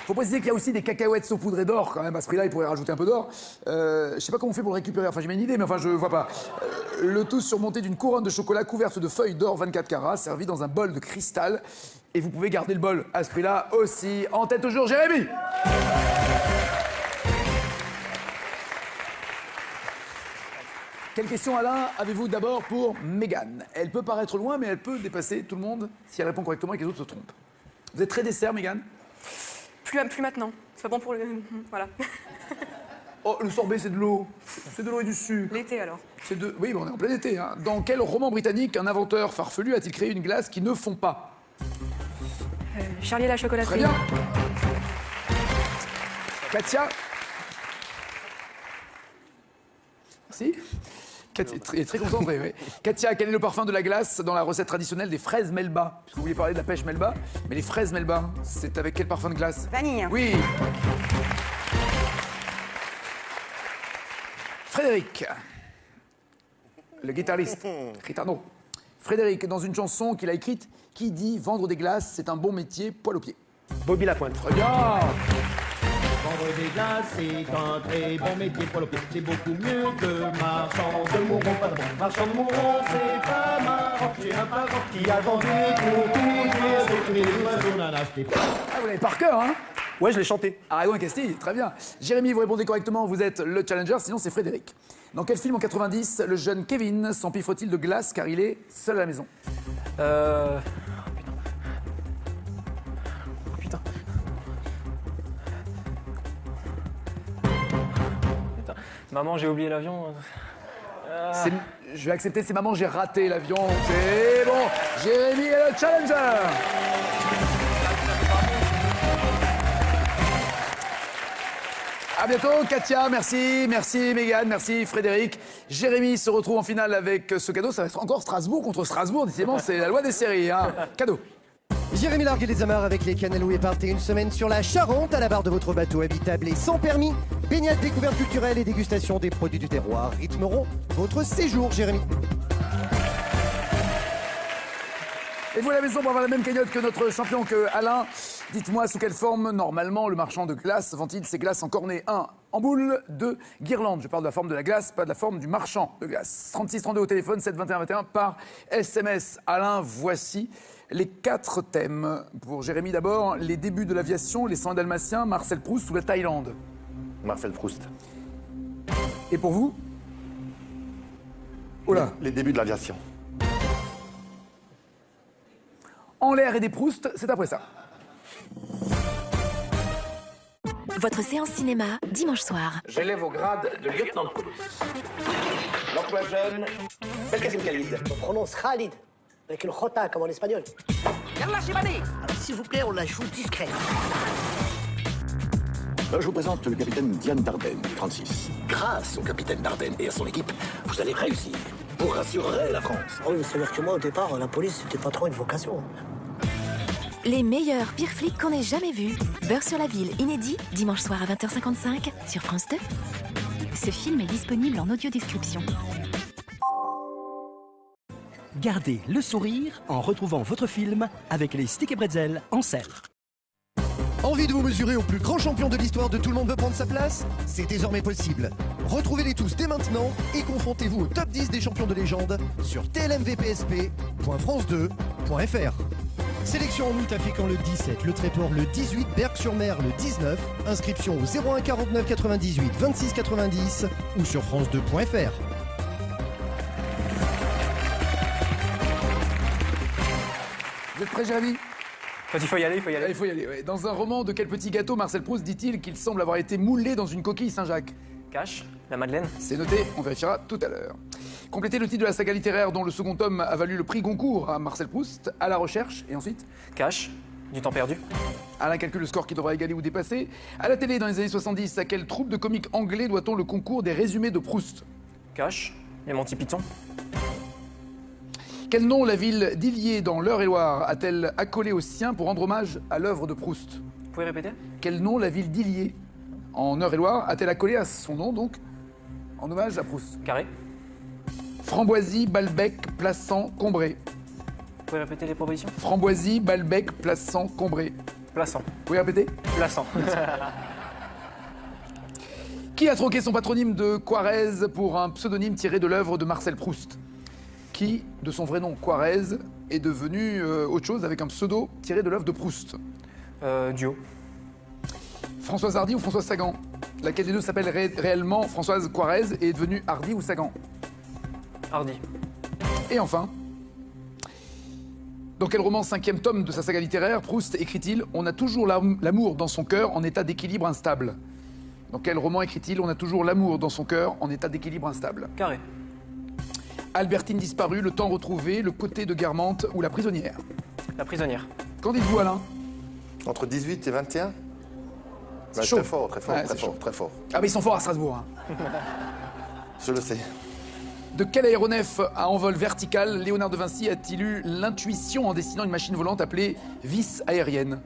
Faut préciser qu'il y a aussi des cacahuètes saupoudrées d'or quand même. À ce prix-là, il pourrait rajouter un peu d'or. Je sais pas comment on fait pour le récupérer. Enfin, j'ai une idée, mais enfin, je vois pas. Le tout surmonté d'une couronne de chocolat couverte de feuilles d'or 24 carats, servie dans un bol de cristal. Et vous pouvez garder le bol à ce prix-là aussi. En tête toujours, Jérémy. Quelle question, Alain, avez-vous d'abord pour Mégane? Elle peut paraître loin, mais elle peut dépasser tout le monde si elle répond correctement et que les autres se trompent. Vous êtes très dessert, Mégane? Plus maintenant. C'est pas bon pour le... Voilà. Oh, le sorbet, c'est de l'eau. C'est de l'eau et du sucre. L'été, alors. Oui, mais on est en plein été. Hein. Dans quel roman britannique un inventeur farfelu a-t-il créé une glace qui ne fond pas? Charlie et la Très chocolaterie. bien. Katia, merci. Katia est très concentrée, oui. Katia, quel est le parfum de la glace dans la recette traditionnelle des fraises Melba? Puisque vous vouliez parler de la pêche Melba, mais les fraises Melba, c'est avec quel parfum de glace? Vanille. Oui. Frédéric, le guitariste, Ritano. Frédéric, dans une chanson qu'il a écrite, qui dit « Vendre des glaces, c'est un bon métier, poil aux pieds ». Bobby Lapointe. Très bien. Vendre des glaces, c'est un très bon métier pour le pied. C'est beaucoup mieux que marchand de mouron. Pardon, marchand de mouron, c'est pas marrant. J'ai un parent qui a vendu pour tout dire. C'est que les oiseaux n'en achetaient pas. Ah, vous l'avez par cœur, hein? Ouais, je l'ai chanté. Aragon et Castille, très bien. Jérémy, vous répondez correctement, vous êtes le challenger, sinon c'est Frédéric. Dans quel film en 90, le jeune Kevin s'empiffre-t-il de glace car il est seul à la maison? Putain. Maman, j'ai oublié l'avion. Je vais accepter, c'est maman, j'ai raté l'avion. C'est bon, Jérémy est le challenger. À bientôt, Katia, merci, merci Mégane, merci Frédéric. Jérémy se retrouve en finale avec ce cadeau. Ça va être encore Strasbourg contre Strasbourg, décidément, c'est la loi des séries. Hein. Cadeau. Jérémy Largue et les Amarres avec les Canaloups et partez une semaine sur la Charente à la barre de votre bateau habitable et sans permis. Baignade, découverte culturelle et dégustation des produits du terroir rythmeront votre séjour, Jérémy. Et vous à la maison pour avoir la même cagnotte que notre champion, que Alain. Dites-moi sous quelle forme, normalement, le marchand de glace vend-il ses glaces en cornet? 1. En boule. 2. Guirlande. Je parle de la forme de la glace, pas de la forme du marchand de glace. 36 32 au téléphone, 7 21 21 par SMS. Alain, voici les 4 thèmes. Pour Jérémy d'abord, les débuts de l'aviation, les 100 dalmatiens, Marcel Proust ou la Thaïlande? Marcel Proust. Et pour vous? Oh là. Les débuts de l'aviation. En l'air et des Proust, c'est après ça. Votre séance cinéma, dimanche soir. J'élève au grade de lieutenant de police. L'emploi jeune, Belkacem Khalid. On prononce Khalid, avec une jota comme en espagnol. Yallah, Shibani. Alors s'il vous plaît, on la joue discrète. Je vous présente le capitaine Diane Dardenne, 36. Grâce au capitaine Dardenne et à son équipe, vous allez réussir. Vous rassurerez la France. Oui, mais c'est-à-dire que moi, au départ, la police, c'était pas trop une vocation. Les meilleurs pires flics qu'on ait jamais vus. Beurre sur la ville, inédit, dimanche soir à 20h55 sur France 2. Ce film est disponible en audio-description. Gardez le sourire en retrouvant votre film avec les Stick et Bretzel en selle. Envie de vous mesurer au plus grand champion de l'histoire de Tout le monde veut prendre sa place? C'est désormais possible. Retrouvez-les tous dès maintenant et confrontez-vous au top 10 des champions de légende sur tlmvpsp.france2.fr. Sélection en août à Fécamp le 17, le Tréport le 18, Berck-sur-Mer le 19. Inscription au 01 49 98 26 90 ou sur france2.fr. Vous êtes prêt, Jérémy? Quand il faut y aller, il faut y aller. Il faut y aller, ouais. Dans un roman de quel petit gâteau Marcel Proust dit-il qu'il semble avoir été moulé dans une coquille Saint-Jacques? Cache, la Madeleine. C'est noté, on vérifiera tout à l'heure. Complétez le titre de la saga littéraire dont le second tome a valu le prix Goncourt à Marcel Proust, À la recherche, et ensuite Cache, du temps perdu. Alain calcule le score qui devra égaler ou dépasser. À la télé, dans les années 70, à quelle troupe de comiques anglais doit-on le concours des résumés de Proust? Cache, les Monty Python. Quel nom la ville d'Illiers dans l'Eure-et-Loire a-t-elle accolé au sien pour rendre hommage à l'œuvre de Proust? Vous pouvez répéter? Quel nom la ville d'Illiers en Eure-et-Loire a-t-elle accolé à son nom, donc, en hommage à Proust? Carré. Framboisie, Balbec, Plassans, Combray. Vous pouvez répéter les propositions? Framboisie, Balbec, Plassans, Combray. Plassans. Vous pouvez répéter? Plassans. Qui a troqué son patronyme de Quarez pour un pseudonyme tiré de l'œuvre de Marcel Proust? Qui, de son vrai nom Quarez, est devenu autre chose avec un pseudo tiré de l'œuvre de Proust? Duo. Françoise Hardy ou Françoise Sagan? Laquelle des deux s'appelle réellement Françoise Quarez et est devenue Hardy ou Sagan? Hardy. Et enfin, dans quel roman 5e tome de sa saga littéraire, Proust écrit-il « On a toujours l'amour dans son cœur en état d'équilibre instable ». Dans quel roman écrit-il « On a toujours l'amour dans son cœur en état d'équilibre instable ». Carré. Albertine disparue, Le temps retrouvé, Le côté de Guermantes ou La prisonnière? La prisonnière. Qu'en dites-vous, Alain? Entre 18 et 21? C'est chaud. Très fort, très fort, Ouais, très c'est fort, chaud. très fort. Ah mais ils sont forts à Strasbourg. Hein. Je le sais. De quel aéronef à envol vertical Léonard de Vinci a-t-il eu l'intuition en dessinant une machine volante appelée vis aérienne?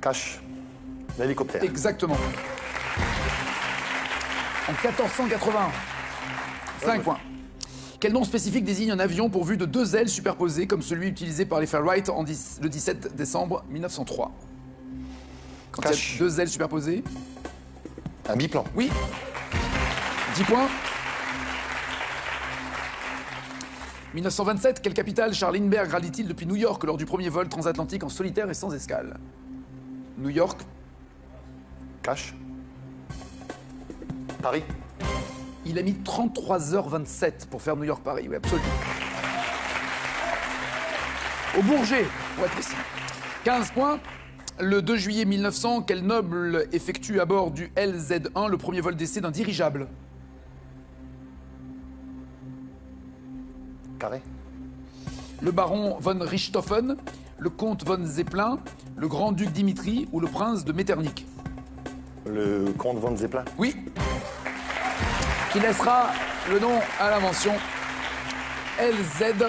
Cache. L'hélicoptère. Exactement. En 1480. 5 points. Quel nom spécifique désigne un avion pourvu de 2 ailes superposées comme celui utilisé par les frères Wright le 17 décembre 1903? Quand il y a 2 ailes superposées. Un biplan. Oui. 10 points. 1927, quelle capitale Charles Lindbergh rallie-t-il depuis New York lors du premier vol transatlantique en solitaire et sans escale? New York. Cache. Paris. Il a mis 33h27 pour faire New York-Paris, oui, absolument. Au Bourget, pour être précis. 15 points. Le 2 juillet 1900, quel noble effectue à bord du LZ-1 le premier vol d'essai d'un dirigeable? Carré. Le baron von Richthofen, le comte von Zeppelin, le grand-duc Dimitri ou le prince de Metternich? Le comte von Zeppelin. Oui. Qui laissera le nom à l'invention. LZ,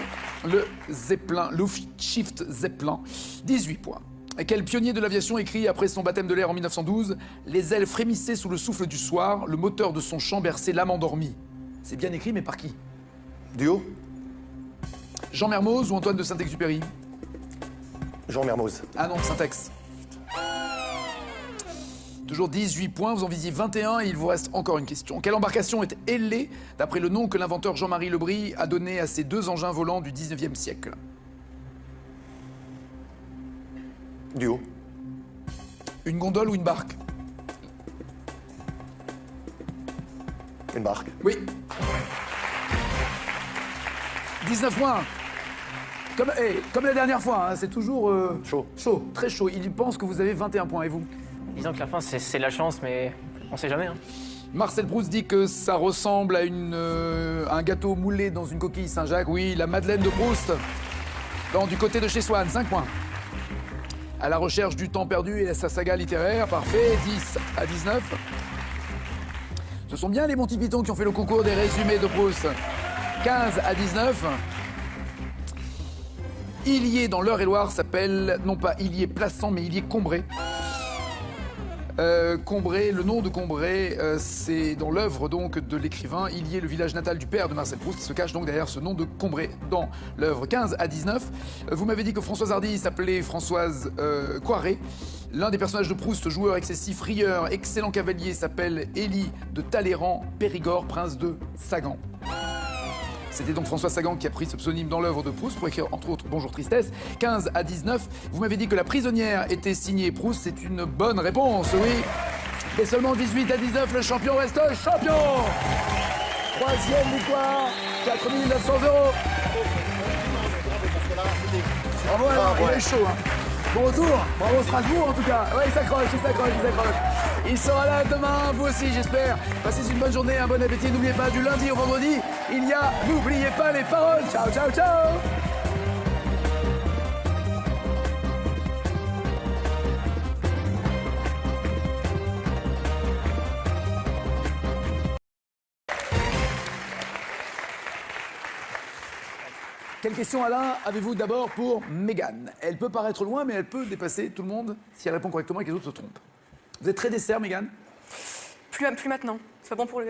le Zeppelin, Luftschiff Zeppelin. 18 points. Quel pionnier de l'aviation écrit après son baptême de l'air en 1912 « Les ailes frémissaient sous le souffle du soir, le moteur de son chant berçait l'âme endormie ». C'est bien écrit, mais par qui? Duo. Jean Mermoz ou Antoine de Saint-Exupéry? Jean Mermoz. Ah non, Syntex. Toujours 18 points, vous en visiez 21 et il vous reste encore une question. Quelle embarcation est ailée d'après le nom que l'inventeur Jean-Marie Lebris a donné à ces 2 engins volants du 19e siècle? Duo. Une gondole ou une barque? Une barque. Oui. 19 points. Comme la dernière fois, hein, c'est toujours... chaud. Chaud, très chaud. Il pense que vous avez 21 points, et vous? Disons que la fin, c'est la chance, mais on sait jamais. Hein. Marcel Proust dit que ça ressemble à un gâteau moulé dans une coquille Saint-Jacques. Oui, la Madeleine de Proust. Du côté de chez Swann, 5 points. À la recherche du temps perdu et sa saga littéraire, parfait, 10 à 19. Ce sont bien les Monty Python qui ont fait le concours des résumés de Proust. 15 à 19. Illier dans l'Eure-et-Loire s'appelle, non pas Illier Plassans, mais Illier Combray. Combray, le nom de Combray, c'est dans l'œuvre donc de l'écrivain Illier, le village natal du père de Marcel Proust, qui se cache donc derrière ce nom de Combray dans l'œuvre. 15 à 19. Vous m'avez dit que Françoise Hardy s'appelait Françoise Coiré. L'un des personnages de Proust, joueur excessif, rieur, excellent cavalier, s'appelle Élie de Talleyrand, Périgord, prince de Sagan. C'était donc François Sagan qui a pris ce pseudonyme dans l'œuvre de Proust pour écrire entre autres Bonjour Tristesse. 15 à 19. Vous m'avez dit que La prisonnière était signée Proust. C'est une bonne réponse, oui. Et seulement 18 à 19, le champion reste champion. 3e victoire, 4 900 €. Bravo, alors, il est chaud. Hein. Bon retour, bravo Strasbourg en tout cas. Ouais, il s'accroche. Il sera là demain, vous aussi j'espère. Passez une bonne journée, un bon appétit. N'oubliez pas, du lundi au vendredi, il y a N'oubliez pas les paroles. Ciao, ciao, ciao. Quelle question, Alain, avez-vous d'abord pour Mégane? Elle peut paraître loin, mais elle peut dépasser tout le monde si elle répond correctement et que les autres se trompent. Vous êtes très dessert, Mégane? Plus maintenant. C'est pas bon pour le...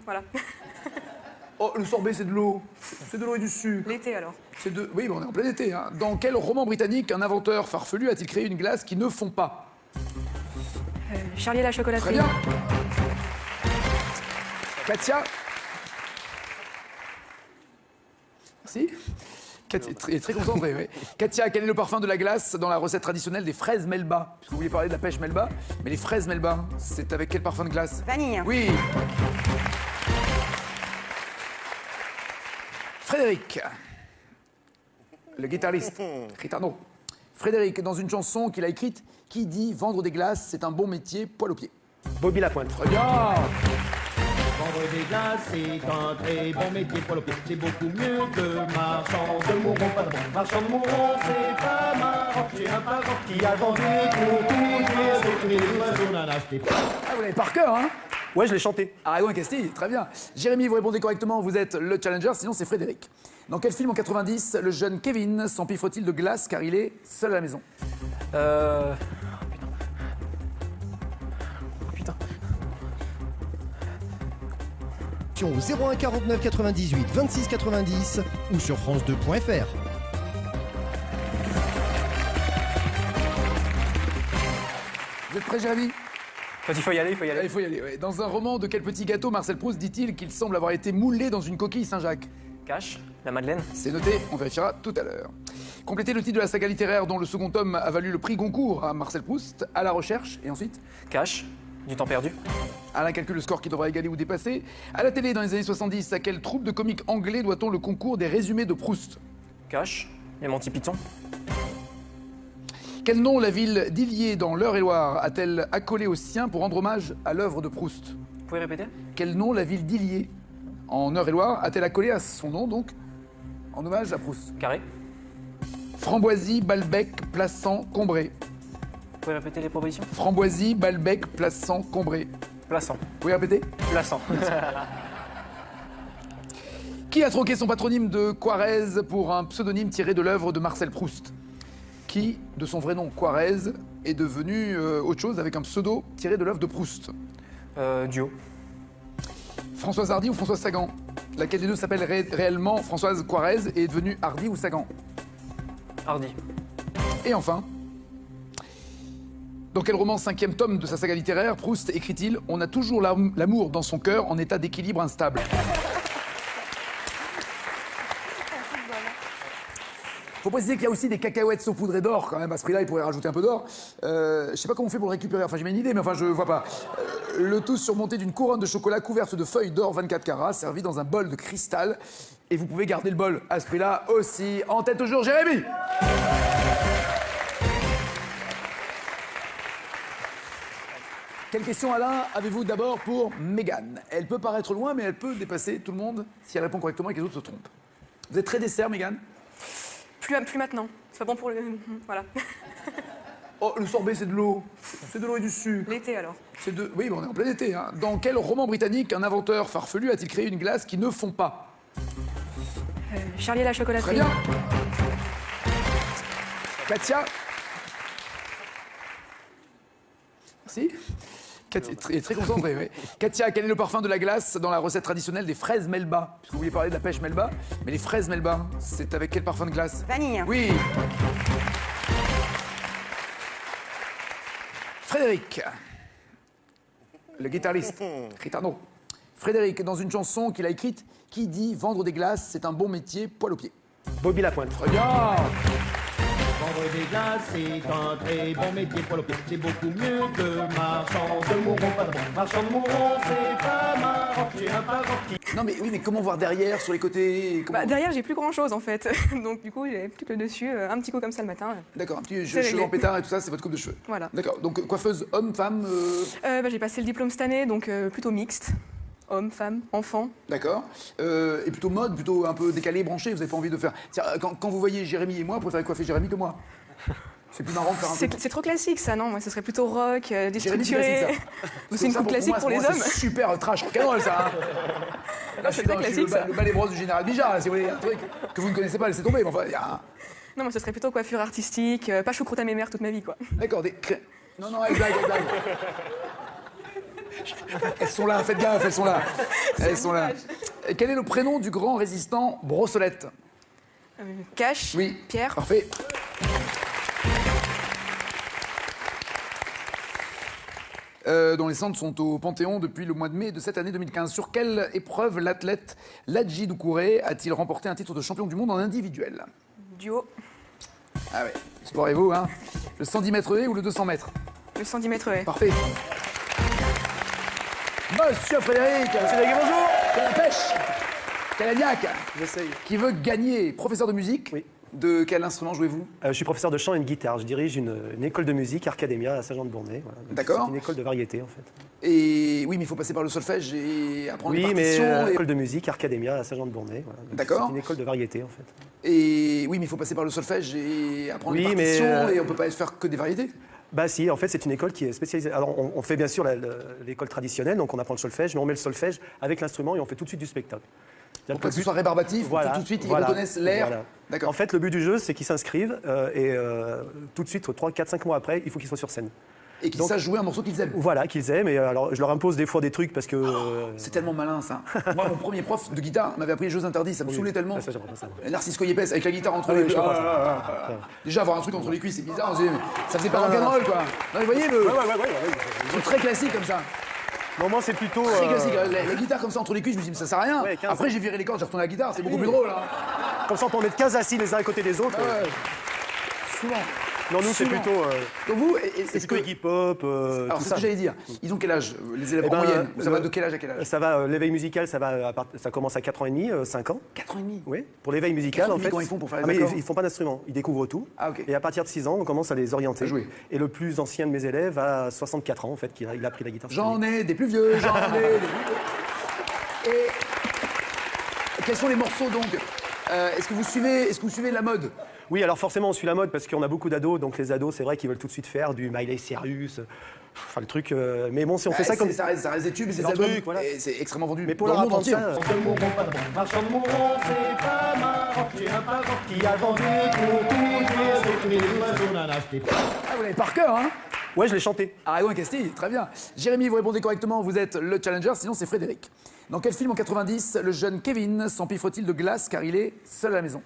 Voilà. Oh, le sorbet, c'est de l'eau. C'est de l'eau et du sucre. L'été, alors. Oui, on est en plein été. Hein. Dans quel roman britannique un inventeur farfelu a-t-il créé une glace qui ne fond pas? Charlie et la chocolaterie. Très bien. Katia? Merci. Katia est très concentrée, oui. Katia, quel est le parfum de la glace dans la recette traditionnelle des fraises Melba? Puisque vous vouliez parler de la pêche Melba, mais les fraises Melba, c'est avec quel parfum de glace? Vanille. Oui. Frédéric, le guitariste, Ritano. Frédéric, dans une chanson qu'il a écrite, qui dit « Vendre des glaces, c'est un bon métier, poil aux pieds ». Bobby Lapointe. Très bien. Vendre des glaces, c'est un très bon métier pour le pied. C'est beaucoup mieux que marchand de mouron. Marchand de mouron, c'est pas marrant. J'ai un parent qui a vendu pour tout dire. C'est que les oiseaux n'en achetaient pas. Ah, vous l'avez par cœur, hein? Ouais, je l'ai chanté. Aragon et Castille, très bien. Jérémy, vous répondez correctement, vous êtes le challenger, sinon c'est Frédéric. Dans quel film en 90, le jeune Kevin s'empiffre-t-il de glace car il est seul à la maison? Putain. 01 49 98 26 90 ou sur France2.fr. Vous êtes prêt, Jérémy? Quand il faut y aller, il faut y aller. Il faut y aller, ouais. Dans un roman de quel petit gâteau Marcel Proust dit-il qu'il semble avoir été moulé dans une coquille Saint-Jacques? Cache, la Madeleine. C'est noté, on vérifiera tout à l'heure. Complétez le titre de la saga littéraire dont le second tome a valu le prix Goncourt à Marcel Proust, À la recherche, et ensuite Cache, du temps perdu. Alain calcule le score qui devra égaler ou dépasser. À la télé, dans les années 70, à quelle troupe de comiques anglais doit-on le concours des résumés de Proust? Cache, les Monty Python. Quel nom la ville d'Illiers dans l'Eure-et-Loire a-t-elle accolé au sien pour rendre hommage à l'œuvre de Proust? Vous pouvez répéter? Quel nom la ville d'Illiers en Eure-et-Loire a-t-elle accolé à son nom, donc, en hommage à Proust? Carré. Framboisie, Balbec, Plassans, Combray. Vous pouvez répéter les propositions? Framboisie, Balbec, Plassans, Combray. Plassans. Vous pouvez répéter? Plassans. Qui a troqué son patronyme de Quarez pour un pseudonyme tiré de l'œuvre de Marcel Proust? Qui, de son vrai nom Quarez, est devenu autre chose avec un pseudo tiré de l'œuvre de Proust? Duo. Françoise Hardy ou Françoise Sagan? Laquelle des deux s'appelle réellement Françoise Quarez et est devenue Hardy ou Sagan? Hardy. Et enfin, dans quel roman 5e tome de sa saga littéraire, Proust écrit-il « On a toujours l'amour dans son cœur en état d'équilibre instable ». Faut préciser qu'il y a aussi des cacahuètes saupoudrées d'or quand même. À ce prix-là, il pourrait rajouter un peu d'or. Je sais pas comment on fait pour le récupérer. Enfin, j'ai une idée, mais enfin, je vois pas. Le tout surmonté d'une couronne de chocolat couverte de feuilles d'or 24 carats, servie dans un bol de cristal. Et vous pouvez garder le bol à ce prix-là aussi. En tête toujours, Jérémy. Quelle question, Alain, avez-vous d'abord pour Mégane? Elle peut paraître loin, mais elle peut dépasser tout le monde si elle répond correctement et que les autres se trompent. Vous êtes très dessert, Mégane? Plus maintenant. C'est pas bon pour le. Voilà. Oh, le sorbet, c'est de l'eau. C'est de l'eau et du sucre. L'été alors. C'est de... Oui, mais on est en plein été. Hein. Dans quel roman britannique un inventeur farfelu a-t-il créé une glace qui ne fond pas? Charlie et la chocolaterie. Très bien. Katia. Merci. Katia est très concentrée, oui. Katia, quel est le parfum de la glace dans la recette traditionnelle des fraises Melba? Puisque vous vouliez parler de la pêche Melba, mais les fraises Melba, c'est avec quel parfum de glace? Vanille. Oui. Frédéric, le guitariste, Ritano. Frédéric, dans une chanson qu'il a écrite, qui dit « Vendre des glaces, c'est un bon métier, poil aux pieds ». Bobby Lapointe. Très bien. Vendre des glaces, c'est un très bon métier pour le pied. C'est beaucoup mieux que marchand de mouron. Pardon, marchand de mouron, c'est pas marrant. J'ai un parent qui... Non mais oui, mais comment voir derrière, sur les côtés comment... Bah, derrière, j'ai plus grand chose en fait. Donc du coup, j'ai plus que le dessus, un petit coup comme ça le matin. D'accord, un petit C'est cheveux réglé. en pétard et tout ça, c'est votre coupe de cheveux. Voilà. D'accord, donc coiffeuse homme, femme Bah, j'ai passé le diplôme cette année, donc plutôt mixte. Hommes, femmes, enfants. D'accord. Et plutôt mode, plutôt un peu décalé, branché, vous avez pas envie de faire... Tiens, quand vous voyez Jérémy et moi, vous préférez coiffer Jérémy que moi. C'est plus marrant de faire un peu... C'est trop classique ça, non? Moi, ce serait plutôt rock, Jérémy, déstructuré. classique, ça. C'est une Ça, coupe classique moi, pour les moi, hommes. C'est super trash rock'n'roll, ça. Hein. Là, je suis très dans classique, ça. le ballet bros du général Bijard, là, si vous voulez, un truc que vous ne connaissez pas, laissez tomber. Mais enfin, il y a un... Non, moi, ce serait plutôt coiffure artistique, pas choucroute à mes mères toute ma vie, quoi. D'accord, des... Non, non, exact. Elles sont là, faites gaffe, elles sont là. Elles sont là. Et quel est le prénom du grand résistant Brossolette? Cache. Oui. Pierre. Parfait. Dont les cendres sont au Panthéon depuis le mois de mai de cette année 2015. Sur quelle épreuve l'athlète Ladji Doucouré a-t-il remporté un titre de champion du monde en individuel? Duo. Ah ouais, sport et vous, hein? Le 110 mètres haies ou le 200 mètres? Le 110 mètres haies. Parfait. Monsieur Frédéric. Bonjour. Quelle pêche. Calagnac. J'essaye. Qui veut gagner. Professeur de musique? Oui. De quel instrument jouez-vous? Je suis professeur de chant et de guitare. Je dirige une école de musique, Arcademia, à Saint-Jean-de-Bournay. Voilà. D'accord. C'est une école de variété, en fait. Et oui, mais il faut passer par le solfège et apprendre les Oui, partitions. mais école de musique, Arcademia, à Saint-Jean-de-Bournay. Voilà. D'accord. C'est une école de variété, en fait. Et oui, mais il faut passer par le solfège et apprendre les Oui, partitions mais, et on peut pas faire que des variétés. Bah si, en fait, c'est une école qui est spécialisée. Alors, on fait bien sûr l'école traditionnelle, donc on apprend le solfège, mais on met le solfège avec l'instrument et on fait tout de suite du spectacle. Pour pas que ce soit rébarbatif, voilà, tout de suite, ils voilà, reconnaissent l'air. voilà. D'accord. En fait, le but du jeu, c'est qu'ils s'inscrivent et tout de suite, 3, 4, 5 mois après, il faut qu'ils soient sur scène. Et qu'ils sachent jouer un morceau qu'ils aiment. Voilà, qu'ils aiment. Et alors, je leur impose des fois des trucs parce que... C'est tellement malin, ça. Moi, mon premier prof de guitare m'avait appris les jeux interdits, ça me saoulait tellement. Ça, j'aimerais pas ça. Narcisse Coyepes avec la guitare entre Ah les oui, je cuisses. comprends ça. Déjà, avoir un truc entre les cuisses, c'est bizarre. On se dit, mais ça faisait pas rock'n'roll, quoi. Non, mais vous voyez, le truc très classique comme ça. Non, moi, c'est plutôt... Très classique. La guitare comme ça entre les cuisses, je me suis dit, mais ça sert à rien. Ouais, 15. Après, j'ai viré les cordes, j'ai retourné la guitare, c'est beaucoup plus drôle. Hein. Comme ça, on peut en mettre 15 assis les uns à côté des autres. Ouais. Souvent. Non, nous, c'est Souvent. plutôt... Donc vous, c'est est-ce plutôt que... hip-hop, Alors, tout c'est ce ça. que j'allais dire. Ils ont quel âge, les élèves Eh ben, en moyenne? Ça va de quel âge à quel âge? Ça va, l'éveil musical, ça commence à 4 ans et demi, 5 ans. 4 ans et demi. Oui, pour l'éveil musical, 4 ans en et demi, fait. comment ils font pour faire les mais accords ils font pas d'instrument, ils découvrent tout. Ah, ok. Et à partir de 6 ans, on commence à les orienter. À jouer. Et le plus ancien de mes élèves a 64 ans, en fait, il a pris la guitare. J'en ai des plus vieux, j'en ai des plus vieux. Et quels sont les morceaux, donc est-ce que vous suivez la mode? Oui, alors forcément, on suit la mode parce qu'on a beaucoup d'ados. Donc les ados, c'est vrai qu'ils veulent tout de suite faire du Miley Cyrus, enfin le truc. Mais bon, si on fait ça comme. Ça reste des tubes, c'est des leur albums, truc, voilà. et c'est extrêmement vendu. Mais pour dans leur le monde apprendre entier. ça. Marchand de mon rond, c'est pas marrant. J'ai un parent qui a vendu pour tout dire. Mais les oiseaux n'en achetaient pas. Ah, vous l'avez par cœur, hein? Ouais, je l'ai chanté. Aragon et Castille, très bien. Jérémy, vous répondez correctement, vous êtes le challenger, sinon c'est Frédéric. Dans quel film en 90, le jeune Kevin s'empiffre-t-il de glace car il est seul à la maison?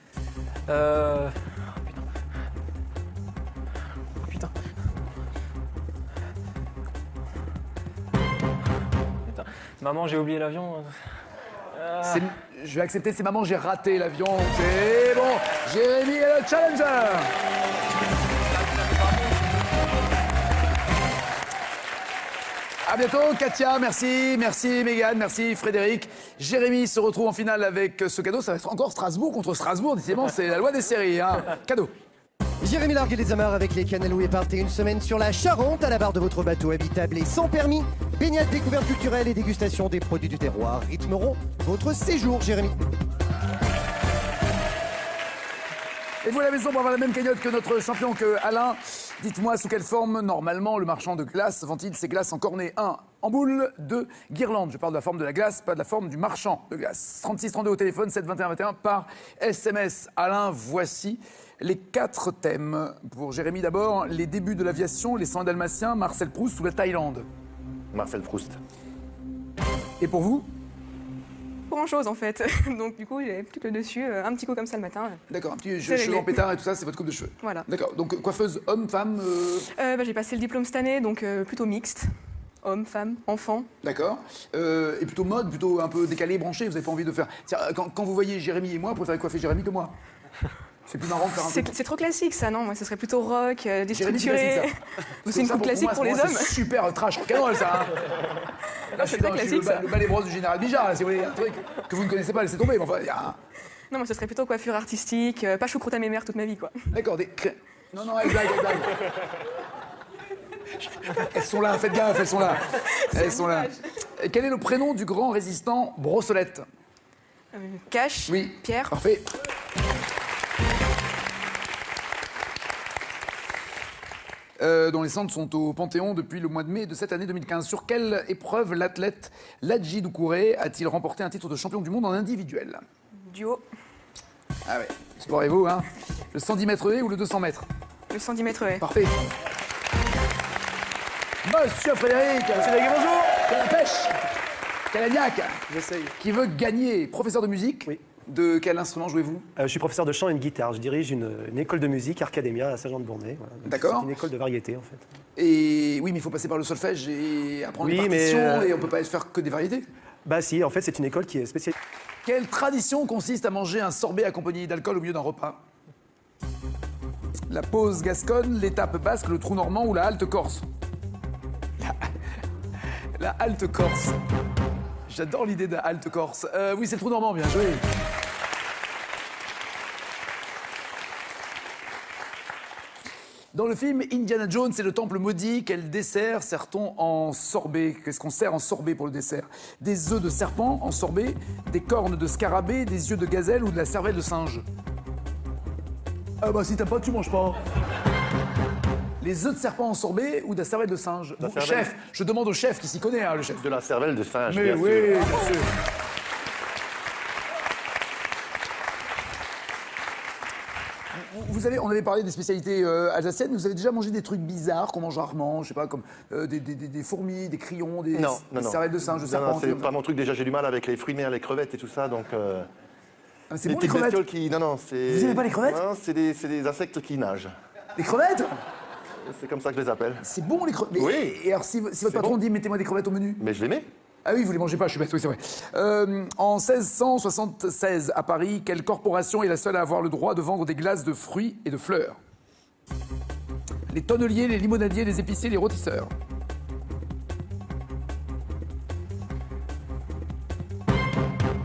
Putain. Maman, j'ai oublié l'avion. Je vais accepter, c'est maman, j'ai raté l'avion. C'est bon, Jérémy est le challenger. À bientôt, Katia, merci Mégane, merci Frédéric. Jérémy se retrouve en finale avec ce cadeau. Ça va être encore Strasbourg contre Strasbourg, décidément, c'est la loi des séries. Hein. Cadeau. Jérémy Larguet les Amarres avec les Canalou et partez une semaine sur la Charente à la barre de votre bateau habitable et sans permis. Baignade, découverte culturelle et dégustation des produits du terroir rythmeront votre séjour, Jérémy. Et vous à la maison pour avoir la même cagnotte que notre champion, que Alain. Dites-moi sous quelle forme, normalement, le marchand de glace vend-il ses glaces en cornet? 1. En boule. 2. Guirlande. Je parle de la forme de la glace, pas de la forme du marchand de glace. 36 32 au téléphone, 7 21 21 par SMS. Alain, voici les 4 thèmes. Pour Jérémy d'abord, les débuts de l'aviation, les 101 dalmatiens, Marcel Proust ou la Thaïlande? Marcel Proust. Et pour vous? Grand chose en fait. Donc du coup, j'ai plus que le dessus, un petit coup comme ça le matin. D'accord, un petit C'est cheveux réglé. en pétard et tout ça, c'est votre coupe de cheveux. Voilà. D'accord, donc coiffeuse homme, femme J'ai passé le diplôme cette année, donc plutôt mixte. Hommes, femmes, enfants. D'accord. Et plutôt mode, plutôt un peu décalé, branché, vous n'avez pas envie de faire... Tiens, quand vous voyez Jérémy et moi, vous préférez coiffer Jérémy que moi? C'est plus marrant de faire un peu... C'est trop classique ça, non? Moi, ce serait plutôt rock, Jérémy, déstructuré. classique, ça. C'est une coupe classique pour les hommes. C'est super trash rock'n'roll, ça. Hein. Là, je suis très dans classique, le balai brosse du général Bijard, là, si vous voulez, un truc que vous ne connaissez pas, laissez tomber. Mais enfin, il y a... Non, moi, ce serait plutôt coiffure artistique, pas choucroute à mes mères toute ma vie, quoi. D'accord, Non, exact. Elles sont là, faites gaffe, elles sont là. Elles sont là. Et quel est le prénom du grand résistant Brossolette? Cash, Oui. Pierre. Parfait. Dont les cendres sont au Panthéon depuis le mois de mai de cette année 2015. Sur quelle épreuve l'athlète Ladji Doucouré a-t-il remporté un titre de champion du monde en individuel? Duo. Ah ouais, sport et vous, hein? Le 110 mètres haies ou le 200 mètres? Le 110 mètres haies. Parfait. Monsieur Frédéric. Bonjour. Quelle pêche. Calagnac. J'essaye. Qui veut gagner. Professeur de musique? Oui. De quel instrument jouez-vous? Je suis professeur de chant et de guitare. Je dirige une école de musique, Arcademia, à Saint-Jean-de-Bournay. Voilà. D'accord. C'est une école de variété, en fait. Et oui, mais il faut passer par le solfège et apprendre les Oui, partitions, mais, et on peut pas faire que des variétés. Bah si, en fait, c'est une école qui est spécialisée. Quelle tradition consiste à manger un sorbet accompagné d'alcool au milieu d'un repas? La pause gasconne, l'étape basque, le trou normand ou la halte corse? La halte corse. J'adore l'idée de la halte corse. Oui, c'est le trou normand, bien joué. Dans le film Indiana Jones et le temple maudit, quel dessert sert-on en sorbet? Qu'est-ce qu'on sert en sorbet pour le dessert? Des œufs de serpent en sorbet, des cornes de scarabée, des yeux de gazelle ou de la cervelle de singe? Ah bah si t'as pas, tu manges pas. Les œufs de serpent en sorbet ou de la cervelle de singe? La Bon, cervelle. chef, je demande au chef qui s'y connaît, hein, le chef. De la cervelle de singe, Mais bien oui, sûr. bien sûr. On avait parlé des spécialités alsaciennes, vous avez déjà mangé des trucs bizarres qu'on mange rarement, je sais pas, comme des fourmis, des crayons, des cervelles de singe, de serpent. Non, c'est pas mon truc. Déjà, j'ai du mal avec les fruits de mer, les crevettes et tout ça, donc... c'est bon, les crevettes? bestioles qui... Non, c'est... Vous aimez pas les crevettes? Non, c'est des insectes qui nagent. Les crevettes? C'est comme ça que je les appelle. C'est bon, les crevettes? Oui. Et alors, si votre patron dit, mettez-moi des crevettes au menu? Mais je les mets. Ah oui, vous les mangez pas, je suis bête, oui, c'est vrai. En 1676, à Paris, quelle corporation est la seule à avoir le droit de vendre des glaces de fruits et de fleurs? Les tonneliers, les limonadiers, les épiciers, les rôtisseurs.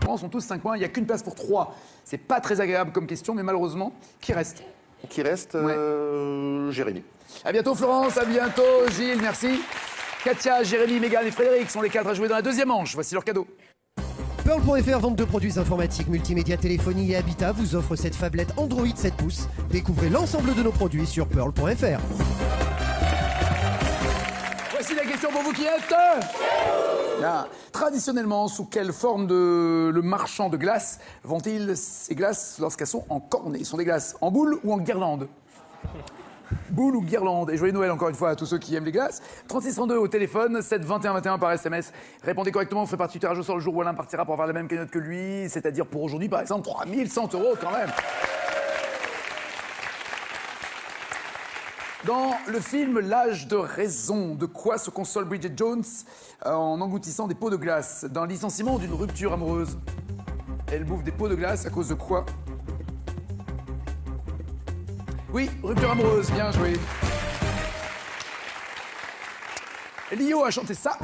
Ils sont tous 5 points, il n'y a qu'une place pour 3. C'est pas très agréable comme question, mais malheureusement, qui reste? Qui reste Jérémy. À bientôt Florence, à bientôt Gilles, merci. Katia, Jérémy, Mégane et Frédéric sont les 4 à jouer dans la deuxième manche. Voici leur cadeau. Pearl.fr, vente de produits informatiques, multimédia, téléphonie et habitat, vous offre cette phablette Android 7 pouces. Découvrez l'ensemble de nos produits sur Pearl.fr. Voici la question pour vous qui êtes. Bien. Traditionnellement, sous quelle forme le marchand de glace vend-il ces glaces lorsqu'elles sont en cornet? Sont des glaces en boule ou en guirlande? Boule ou guirlande? Et joyeux Noël encore une fois à tous ceux qui aiment les glaces. 3632 au téléphone, 7 21 21 par SMS. Répondez correctement, vous ferez partie du tirage au sort le jour où Alain partira pour avoir la même cagnotte que lui, c'est-à-dire pour aujourd'hui par exemple 3100 € quand même. Dans le film L'âge de raison, de quoi se console Bridget Jones en engloutissant des pots de glace d'un licenciement ou d'une rupture amoureuse? Elle bouffe des pots de glace à cause de quoi? Oui, rupture amoureuse, bien joué. Lio a chanté ça.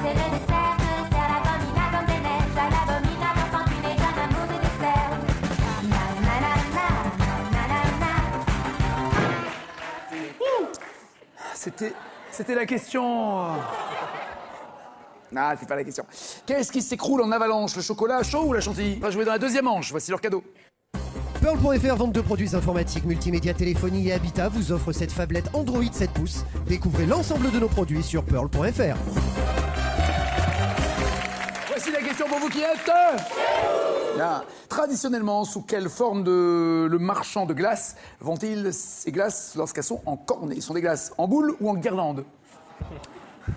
C'était la question. Ah, c'est pas la question. Qu'est-ce qui s'écroule en avalanche, le chocolat chaud ou la chantilly? On va jouer dans la deuxième manche. Voici leur cadeau. Pearl.fr, vente de produits informatiques, multimédia, téléphonie et habitat, vous offre cette phablette Android 7 pouces. Découvrez l'ensemble de nos produits sur Pearl.fr. Voici la question pour vous qui êtes. Bien. Traditionnellement, sous quelle forme le marchand de glace vend-il ces glaces lorsqu'elles sont en cornet? Sont des glaces en boule ou en guirlande?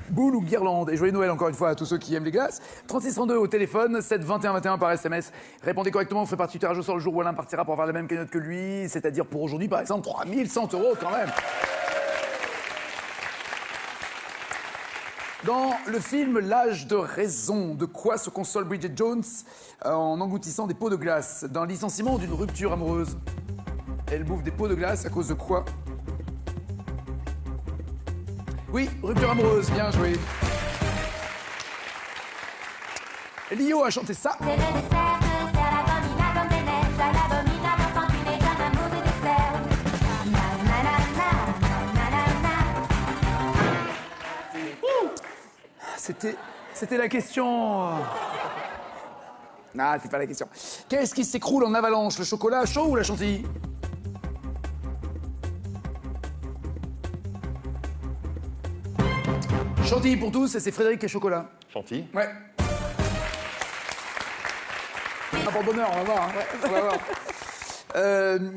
Boule ou guirlande? Et joyeux Noël encore une fois à tous ceux qui aiment les glaces. 3632 au téléphone, 7 21 21 par SMS. Répondez correctement, vous ferez partie du tirage au sort le jour où Alain partira pour avoir la même cagnotte que lui, c'est-à-dire pour aujourd'hui par exemple 3100 € quand même. Dans le film L'âge de raison, de quoi se console Bridget Jones en engloutissant des pots de glace d'un licenciement ou d'une rupture amoureuse? Elle bouffe des pots de glace à cause de quoi? Oui, rupture amoureuse, bien joué. Lio a chanté ça. C'était la question. Ah, c'est pas la question. Qu'est-ce qui s'écroule en avalanche, le chocolat chaud ou la chantilly? Chantilly pour tous, et c'est Frédéric et chocolat. Chantilly. Ouais. Ah, pour le bonheur, on va voir. Hein. Ouais, on va voir.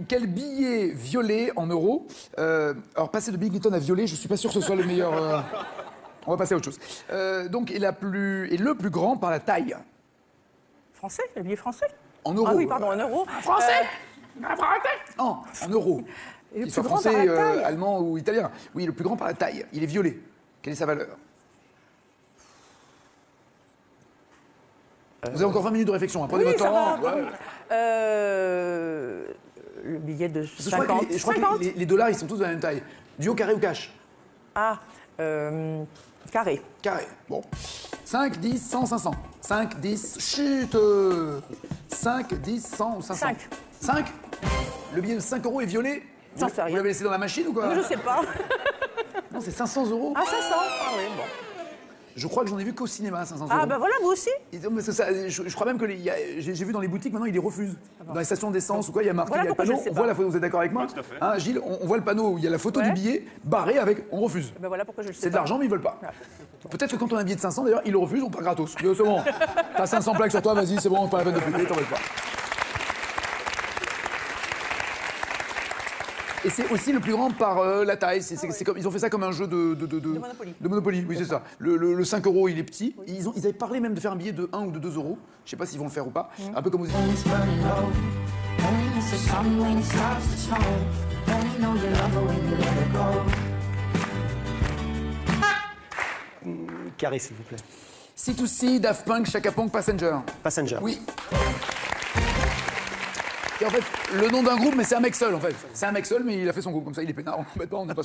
Quel billet violet en euros alors, passer de Big Newton à violet, je suis pas sûr que ce soit le meilleur. On va passer à autre chose. Donc, est le plus grand par la taille. Français? Le billet français? En euros. Ah oui, pardon, en euros. Français en euros. Et le Qu'il soit plus grand français, par la taille allemand ou italien. Oui, le plus grand par la taille. Il est violet. Quelle est sa valeur? Vous avez encore 20 minutes de réflexion. Hein. Prenez Oui, votre ça temps. va. Ouais. Le billet de Je 50. crois que les dollars, ils sont tous de la même taille. Duo, carré ou cash? Ah, carré. Carré. Bon. 5, 10, 100, 500. 5, 10, chut 5, 10, 100 ou 500? 5. 5? Le billet de 5 € est violet? J'en sais rien. Vous l'avez laissé dans la machine ou quoi? Je sais pas. Non, c'est 500 €. Ah, 500. Ah oui, bon. Je crois que j'en ai vu qu'au cinéma, 500 euros. Ah, ben voilà, vous aussi. Parce que ça, je crois même que j'ai vu dans les boutiques, maintenant, ils les refusent. Dans les stations d'essence ou quoi, il y a marqué, Voilà il y a le pourquoi je panneau, le sais on voit pas. la photo, vous êtes d'accord avec moi? Oui, tout à fait. Hein, Gilles, on voit le panneau où il y a la photo du billet, barré avec « on refuse Ben voilà pourquoi je le ». sais C'est de pas. l'argent, mais ils veulent pas. Peut-être que quand on a un billet de 500, d'ailleurs, ils le refusent, on part gratos. C'est bon, t'as 500 plaques sur toi, vas-y, c'est bon, pas la peine de payer, t'en veux pas. Et c'est aussi le plus grand par la taille. C'est comme, ils ont fait ça comme un jeu de Monopoly. De Monopoly, oui, c'est ça. Le 5 euros, il est petit. Ils avaient parlé même de faire un billet de 1 ou de 2 euros. Je sais pas s'ils vont le faire ou pas. Un peu comme aux When it's burning low, only miss the sun when it starts to snow. Only know you love her when you let her go. Carré, s'il vous plaît. C2C, Daft Punk, Chaka Ponk, Passenger. Passenger. Oui. Et en fait, le nom d'un groupe, mais c'est un mec seul, en fait. C'est un mec seul, mais il a fait son groupe, comme ça, il est peinard. On ne connaît pas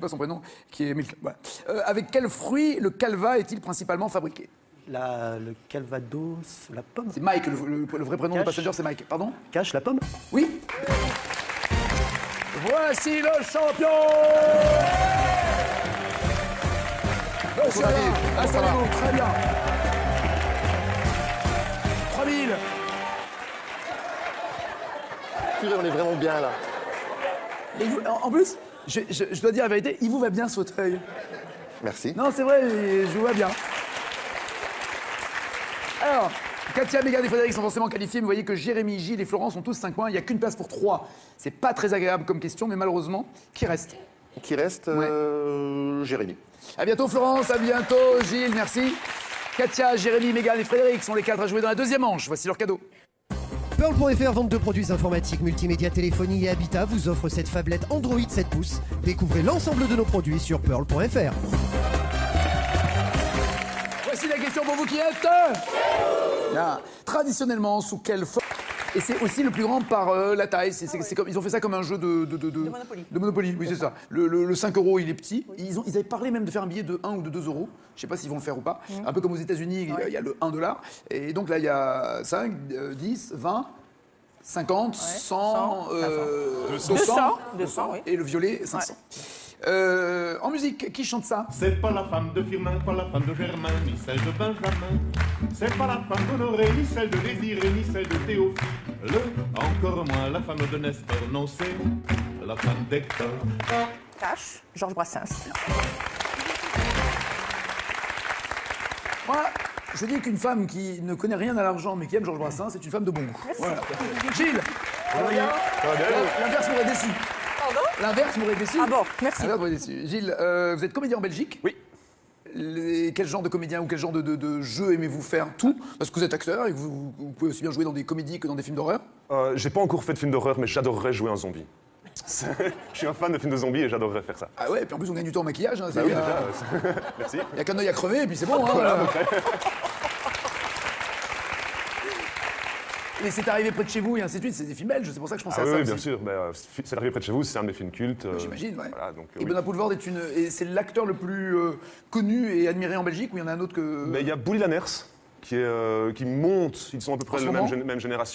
son prénom, qui est Milk. Voilà. Avec quel fruit le calva est-il principalement fabriqué? Le Calvados, la pomme. C'est Mike, le vrai prénom de Cache. Passenger, c'est Mike. Pardon? Cache, la pomme. Oui. Voici le champion. Monsieur Alain, installez-vous, très bien. 3000. Purée, on est vraiment bien là. Et vous, en plus, je dois dire la vérité, il vous va bien ce fauteuil. Merci. Non, c'est vrai, je vous vois bien. Alors, Katia, Mégane et Frédéric sont forcément qualifiés, mais vous voyez que Jérémy, Gilles et Florence ont tous 5 points. Il n'y a qu'une place pour 3. C'est pas très agréable comme question, mais malheureusement, qui reste? Qui reste Jérémy. À bientôt Florence, à bientôt Gilles, merci. Katia, Jérémy, Mégane et Frédéric sont les 4 à jouer dans la deuxième manche. Voici leur cadeau. Pearl.fr, vente de produits informatiques, multimédia, téléphonie et habitat, vous offre cette phablette Android 7 pouces. Découvrez l'ensemble de nos produits sur Pearl.fr. Voici la question pour vous qui êtes. Bien. Traditionnellement, sous quelle forme? Et c'est aussi le plus grand par la taille. C'est comme, ils ont fait ça comme un jeu de Monopoly. De Monopoly, oui, c'est ça. Le 5 euros, il est petit. Ils avaient parlé même de faire un billet de 1 ou de 2 euros. Je sais pas s'ils vont le faire ou pas. Un peu comme aux États-Unis, il y a le 1 $. Et donc là, il y a 5, 10, 20, 50, 100, 200, oui. et le violet, 500. En musique, qui chante ça? C'est pas la femme de Firmin, pas la femme de Germain, ni celle de Benjamin. C'est pas la femme d'Honoré, ni celle de Désiré, ni celle de Théophile. Encore moins la femme de Nestor, non, c'est la femme d'Hector. Cache, Georges Brassens. Moi, je dis qu'une femme qui ne connaît rien à l'argent, mais qui aime Georges Brassens, c'est une femme de bon goût. Voilà. Gilles, l'inverse m'aurait déçu. Pardon? L'inverse m'aurait déçu. Ah bon, merci. L'inverse m'aurait déçu. Gilles, vous êtes comédien en Belgique? Oui. Quel genre de comédien ou quel genre de jeu aimez-vous faire? Tout? Parce que vous êtes acteur et que vous pouvez aussi bien jouer dans des comédies que dans des films d'horreur. J'ai pas encore fait de film d'horreur, mais j'adorerais jouer un zombie. Je suis un fan de films de zombies et j'adorerais faire ça. Ah ouais, et puis en plus on gagne du temps en maquillage. Hein, Bah oui, déjà, merci. Il n'y a qu'un œil à crever et puis c'est bon. Hein, Voilà, voilà. à peu près. Et c'est arrivé près de chez vous et ainsi de suite, c'est des films belges, c'est pour ça que je pensais Ah à ça oui, aussi. bien sûr. C'est arrivé près de chez vous, c'est un de mes films cultes. J'imagine, ouais. Voilà, donc, Et oui. Benoît Poelvoorde c'est l'acteur le plus connu et admiré en Belgique, ou il y en a un autre que... Il y a Bouli Lanners qui monte, ils sont à peu près En ce de la moment même génération.